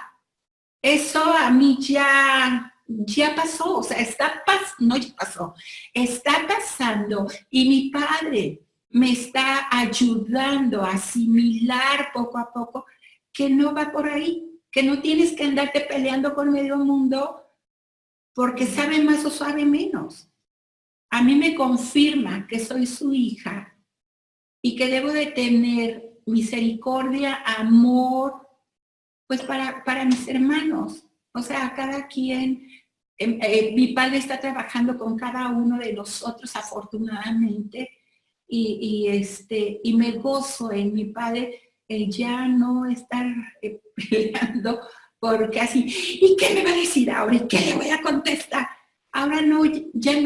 eso a mí ya pasó, o sea, no ya pasó, está pasando, y mi padre me está ayudando a asimilar poco a poco que no va por ahí, que no tienes que andarte peleando con medio mundo porque sabe más o sabe menos. A mí me confirma que soy su hija y que debo de tener misericordia, amor, pues para mis hermanos. O sea, cada quien, mi padre está trabajando con cada uno de nosotros afortunadamente, y me gozo en mi padre el ya no estar peleando porque así, ¿y qué me va a decir ahora? ¿Y qué le voy a contestar? Ahora no,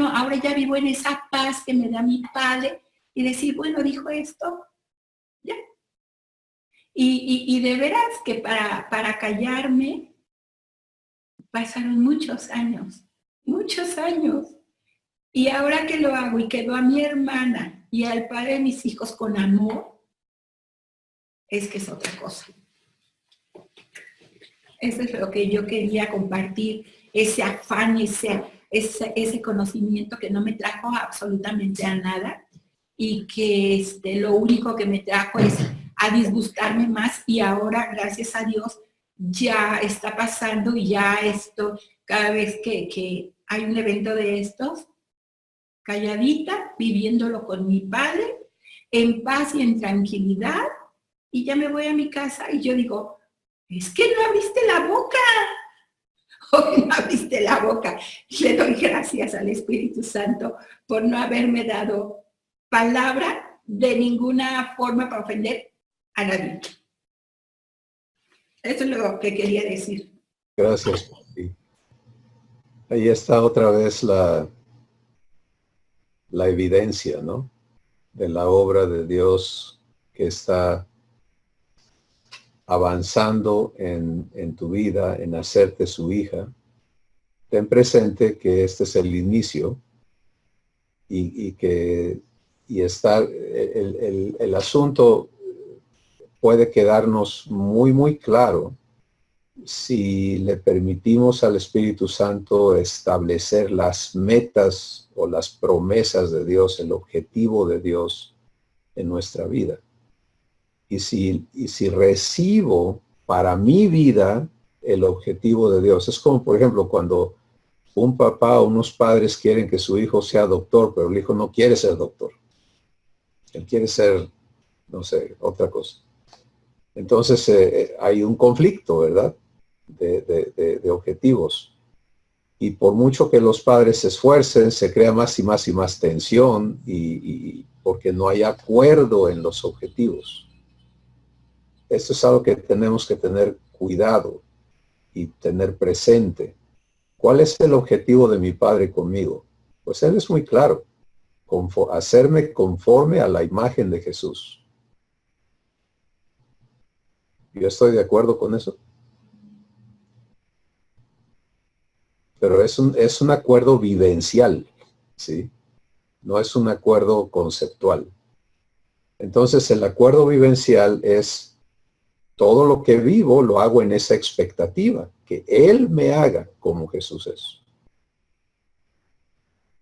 ahora ya vivo en esa paz que me da mi padre y decir, bueno, dijo esto, ya. Y de veras que para callarme pasaron muchos años. Y ahora que lo hago y quedo a mi hermana y al padre de mis hijos con amor, es que es otra cosa. Eso es lo que yo quería compartir, ese afán, ese conocimiento que no me trajo absolutamente a nada y que lo único que me trajo es a disgustarme más, y ahora, gracias a Dios, ya está pasando, y ya esto, cada vez que hay un evento de estos, calladita, viviéndolo con mi padre, en paz y en tranquilidad, y ya me voy a mi casa y yo digo, es que no abriste la boca. Hoy no abriste la boca. Le doy gracias al Espíritu Santo por no haberme dado palabra de ninguna forma para ofender a nadie. Eso es lo que quería decir. Gracias. Ahí está otra vez la evidencia, ¿no? De la obra de Dios que está avanzando en tu vida, en hacerte su hija. Ten presente que este es el inicio y está el asunto puede quedarnos muy, muy claro si le permitimos al Espíritu Santo establecer las metas o las promesas de Dios, el objetivo de Dios en nuestra vida. Y si recibo para mi vida el objetivo de Dios, es como, por ejemplo, cuando un papá o unos padres quieren que su hijo sea doctor, pero el hijo no quiere ser doctor. Él quiere ser, no sé, otra cosa. Entonces hay un conflicto, ¿verdad? De objetivos. Y por mucho que los padres se esfuercen, se crea más y más y más tensión y porque no hay acuerdo en los objetivos. Esto es algo que tenemos que tener cuidado y tener presente. ¿Cuál es el objetivo de mi padre conmigo? Pues él es muy claro. Hacerme conforme a la imagen de Jesús. Yo estoy de acuerdo con eso. Pero es un acuerdo vivencial, ¿sí? No es un acuerdo conceptual. Entonces el acuerdo vivencial es todo lo que vivo lo hago en esa expectativa, que Él me haga como Jesús es.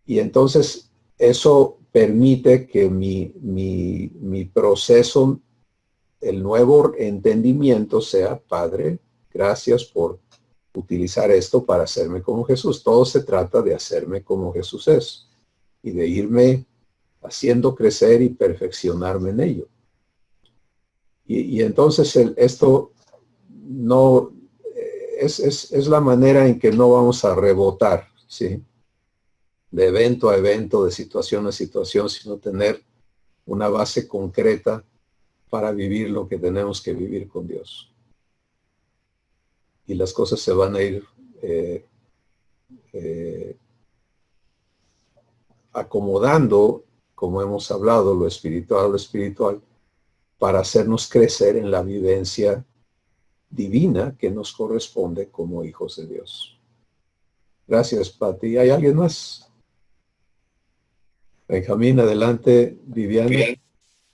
Y entonces eso permite que mi proceso, el nuevo entendimiento sea, Padre, gracias por utilizar esto para hacerme como Jesús. Todo se trata de hacerme como Jesús es y de irme haciendo crecer y perfeccionarme en ello. Y entonces esto no es la manera en que no vamos a rebotar, ¿sí? De evento a evento, de situación a situación, sino tener una base concreta para vivir lo que tenemos que vivir con Dios. Y las cosas se van a ir acomodando, como hemos hablado, lo espiritual, para hacernos crecer en la vivencia divina que nos corresponde como hijos de Dios. Gracias, Pati. ¿Hay alguien más? Benjamín, adelante. Viviana, Bien.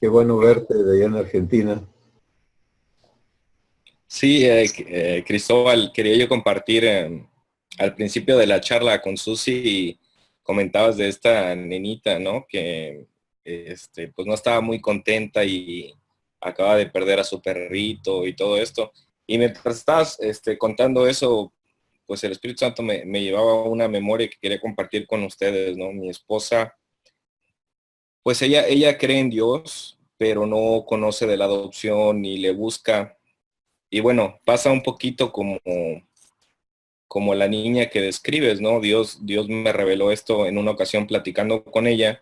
qué bueno verte de allá en Argentina. Sí, Cristóbal, quería yo compartir al principio de la charla con Susi, comentabas de esta nenita, ¿no? Que pues no estaba muy contenta y acaba de perder a su perrito y todo esto. Y mientras estabas contando eso, pues el Espíritu Santo me llevaba a una memoria que quería compartir con ustedes, ¿no? Mi esposa, pues ella cree en Dios, pero no conoce de la adopción ni le busca. Y bueno, pasa un poquito como la niña que describes, ¿no? Dios me reveló esto en una ocasión platicando con ella.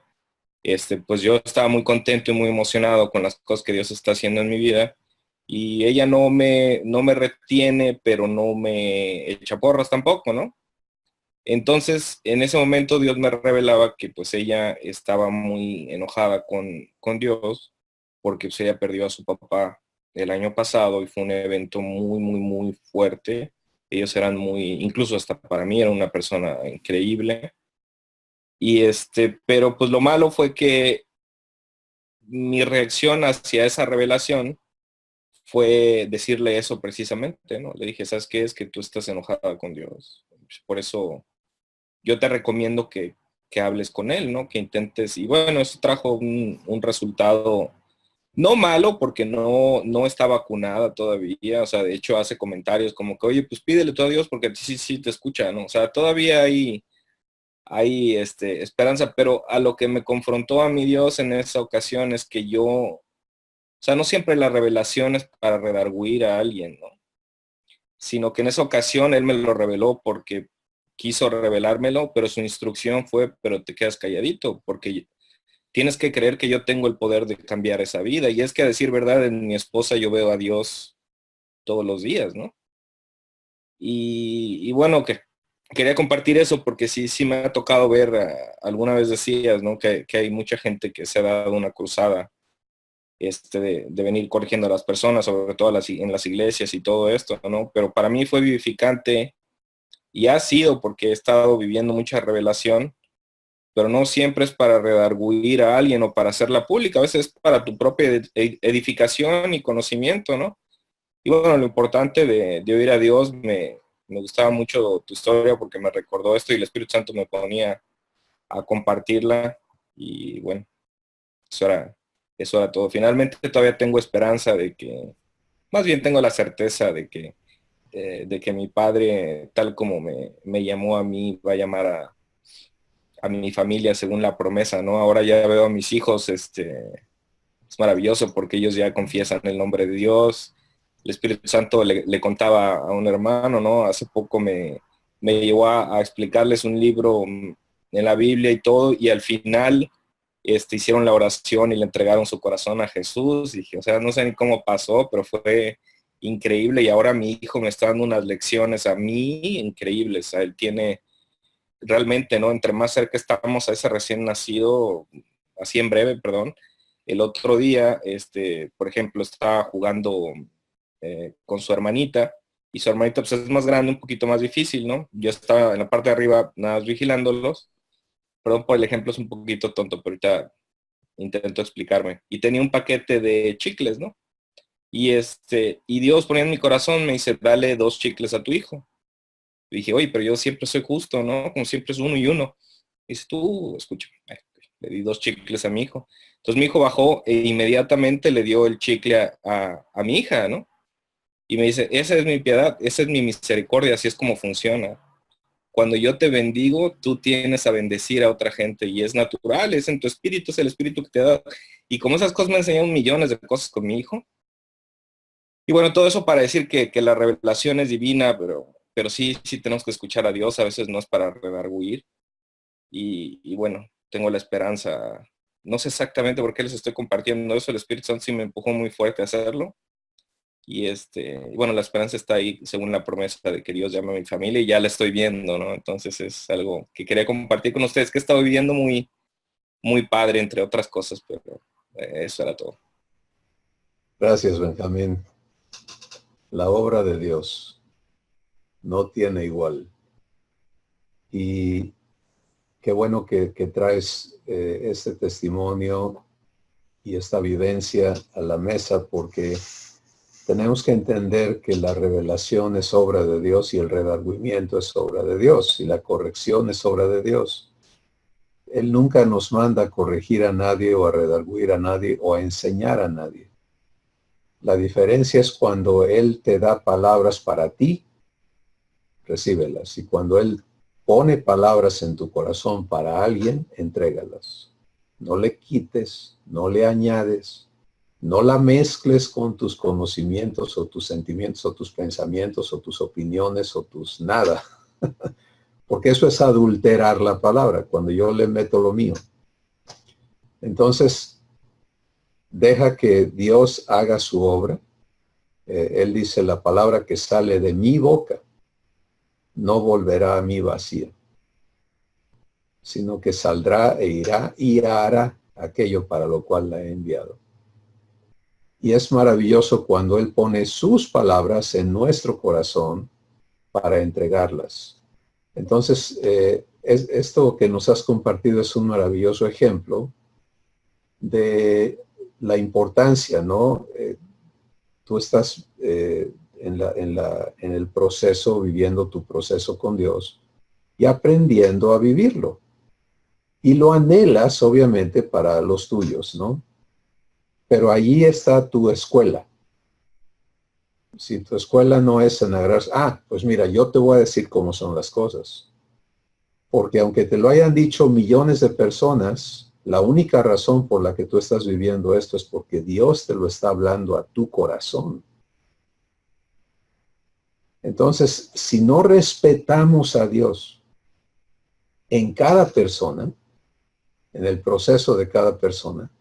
Pues yo estaba muy contento y muy emocionado con las cosas que Dios está haciendo en mi vida. Y ella no me retiene, pero no me echa porras tampoco, ¿no? Entonces, en ese momento Dios me revelaba que pues ella estaba muy enojada con Dios porque pues, ella perdió a su papá el año pasado y fue un evento muy, muy, muy fuerte. Ellos eran muy, incluso hasta para mí era una persona increíble. Y pero pues lo malo fue que mi reacción hacia esa revelación fue decirle eso precisamente, ¿no? Le dije, ¿sabes qué? Es que tú estás enojada con Dios. Por eso yo te recomiendo que hables con él, ¿no? Que intentes, y bueno, eso trajo un resultado no malo porque no está vacunada todavía, o sea, de hecho hace comentarios como que, oye, pues pídele todo a Dios porque sí te escucha, ¿no? O sea, todavía hay esperanza, pero a lo que me confrontó a mi Dios en esa ocasión es que yo, o sea, no siempre la revelación es para redarguir a alguien, ¿no? Sino que en esa ocasión Él me lo reveló porque quiso revelármelo, pero su instrucción fue, pero te quedas calladito, porque tienes que creer que yo tengo el poder de cambiar esa vida. Y es que a decir verdad, en mi esposa yo veo a Dios todos los días, ¿no? Y bueno, que quería compartir eso porque sí me ha tocado ver, alguna vez decías, ¿no? Que hay mucha gente que se ha dado una cruzada de venir corrigiendo a las personas, sobre todo en las iglesias y todo esto, ¿no? Pero para mí fue vivificante y ha sido porque he estado viviendo mucha revelación, pero no siempre es para redarguir a alguien o para hacerla pública, a veces es para tu propia edificación y conocimiento, ¿no? Y bueno, lo importante de oír a Dios, me gustaba mucho tu historia porque me recordó esto y el Espíritu Santo me ponía a compartirla y bueno, eso era todo. Finalmente todavía tengo esperanza de que, más bien tengo la certeza de que mi padre, tal como me llamó a mí, va a llamar a mi familia según la promesa, ¿no? Ahora ya veo a mis hijos, es maravilloso porque ellos ya confiesan el nombre de Dios. El Espíritu Santo le contaba a un hermano, ¿no? Hace poco me llevó a explicarles un libro en la Biblia y todo, y al final hicieron la oración y le entregaron su corazón a Jesús. Y dije, o sea, no sé ni cómo pasó, pero fue increíble. Y ahora mi hijo me está dando unas lecciones a mí increíbles. O sea, él tiene realmente, ¿no? Entre más cerca estamos a ese recién nacido, así en breve, perdón. El otro día, por ejemplo, estaba jugando con su hermanita y su hermanita pues es más grande, un poquito más difícil, ¿no? Yo estaba en la parte de arriba nada más vigilándolos. Perdón por el ejemplo, es un poquito tonto, pero ahorita intento explicarme. Y tenía un paquete de chicles, ¿no? Y Dios ponía en mi corazón, me dice, dale 2 chicles a tu hijo. Y dije, oye, pero yo siempre soy justo, ¿no? Como siempre es uno y uno. Y dice, tú, escúchame. Le di 2 chicles a mi hijo. Entonces mi hijo bajó e inmediatamente le dio el chicle a mi hija, ¿no? Y me dice, esa es mi piedad, esa es mi misericordia, así es como funciona. Cuando yo te bendigo, tú tienes a bendecir a otra gente y es natural, es en tu espíritu, es el espíritu que te da. Y como esas cosas me enseñaron millones de cosas con mi hijo. Y bueno, todo eso para decir que la revelación es divina, pero sí tenemos que escuchar a Dios, a veces no es para redarguir. Y bueno, tengo la esperanza, no sé exactamente por qué les estoy compartiendo eso, el Espíritu Santo sí me empujó muy fuerte a hacerlo. Y bueno, la esperanza está ahí según la promesa de que Dios llama a mi familia y ya la estoy viendo, ¿no? Entonces es algo que quería compartir con ustedes, que he estado viviendo muy, muy padre, entre otras cosas, pero eso era todo. Gracias, Benjamín. La obra de Dios no tiene igual. Y qué bueno que traes este testimonio y esta vivencia a la mesa, porque tenemos que entender que la revelación es obra de Dios y el redargüimiento es obra de Dios y la corrección es obra de Dios. Él nunca nos manda a corregir a nadie o a redarguir a nadie o a enseñar a nadie. La diferencia es cuando Él te da palabras para ti, recíbelas. Y cuando Él pone palabras en tu corazón para alguien, entrégalas. No le quites, no le añades, no la mezcles con tus conocimientos o tus sentimientos o tus pensamientos o tus opiniones o tus nada. Porque eso es adulterar la palabra, cuando yo le meto lo mío. Entonces, deja que Dios haga su obra. Él dice, la palabra que sale de mi boca no volverá a mí vacía, sino que saldrá e irá y hará aquello para lo cual la he enviado. Y es maravilloso cuando Él pone sus palabras en nuestro corazón para entregarlas. Entonces, esto que nos has compartido es un maravilloso ejemplo de la importancia, ¿no? Tú estás en el proceso, viviendo tu proceso con Dios y aprendiendo a vivirlo. Y lo anhelas, obviamente, para los tuyos, ¿no? Pero allí está tu escuela. Si tu escuela no es en agarrar, pues mira, yo te voy a decir cómo son las cosas. Porque aunque te lo hayan dicho millones de personas, la única razón por la que tú estás viviendo esto es porque Dios te lo está hablando a tu corazón. Entonces, si no respetamos a Dios en cada persona, en el proceso de cada persona,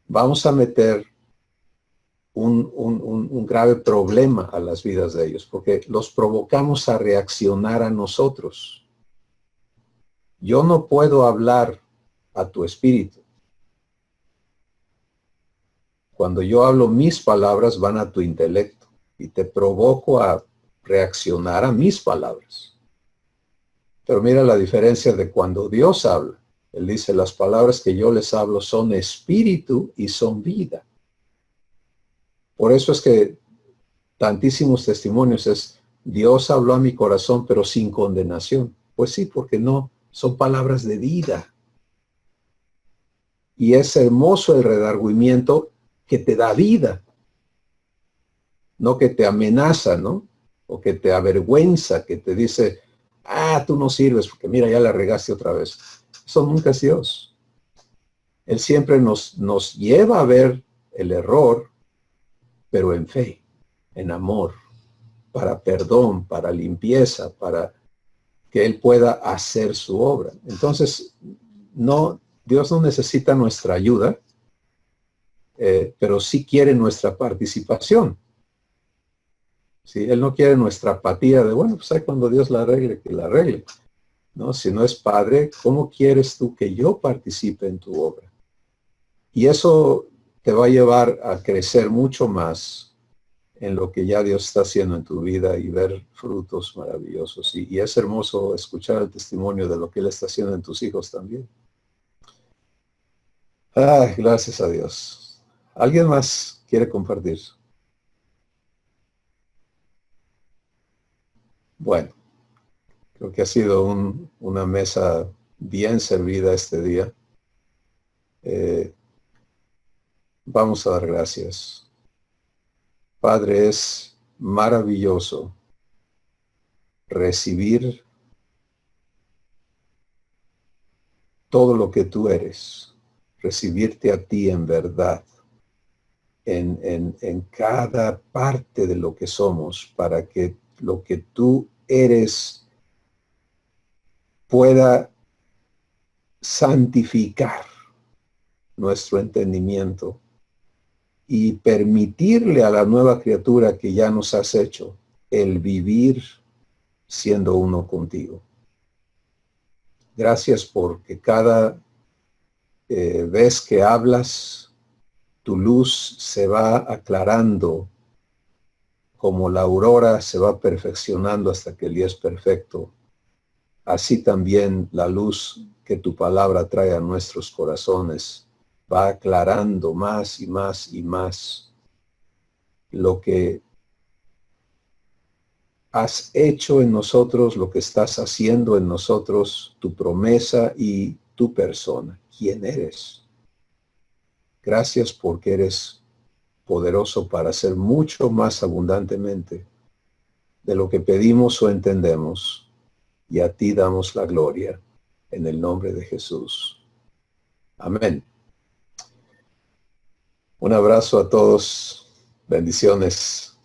vamos a meter un grave problema a las vidas de ellos, porque los provocamos a reaccionar a nosotros. Yo no puedo hablar a tu espíritu. Cuando yo hablo, mis palabras van a tu intelecto y te provoco a reaccionar a mis palabras. Pero mira la diferencia de cuando Dios habla. Él dice, las palabras que yo les hablo son espíritu y son vida. Por eso es que tantísimos testimonios es, Dios habló a mi corazón, pero sin condenación. Pues sí, porque no, son palabras de vida. Y es hermoso el redargüimiento que te da vida. No que te amenaza, ¿no? O que te avergüenza, que te dice, tú no sirves, porque mira, ya la regaste otra vez. Eso nunca es Dios. Él siempre nos lleva a ver el error, pero en fe, en amor, para perdón, para limpieza, para que Él pueda hacer su obra. Entonces, Dios no necesita nuestra ayuda, pero sí quiere nuestra participación. ¿Sí? Él no quiere nuestra apatía de, bueno, pues ahí cuando Dios la arregle, que la arregle. ¿No? Si no es Padre, ¿cómo quieres tú que yo participe en tu obra? Y eso te va a llevar a crecer mucho más en lo que ya Dios está haciendo en tu vida y ver frutos maravillosos. Y es hermoso escuchar el testimonio de lo que Él está haciendo en tus hijos también. Gracias a Dios. ¿Alguien más quiere compartir? Bueno, creo que ha sido una mesa bien servida este día. Vamos a dar gracias. Padre, es maravilloso recibir todo lo que tú eres, recibirte a ti en verdad, en cada parte de lo que somos, para que lo que tú eres pueda santificar nuestro entendimiento y permitirle a la nueva criatura que ya nos has hecho el vivir siendo uno contigo. Gracias porque cada ves que hablas, tu luz se va aclarando como la aurora se va perfeccionando hasta que el día es perfecto. Así también la luz que tu palabra trae a nuestros corazones va aclarando más y más y más lo que has hecho en nosotros, lo que estás haciendo en nosotros, tu promesa y tu persona. ¿Quién eres? Gracias porque eres poderoso para hacer mucho más abundantemente de lo que pedimos o entendemos. Y a ti damos la gloria en el nombre de Jesús. Amén. Un abrazo a todos. Bendiciones.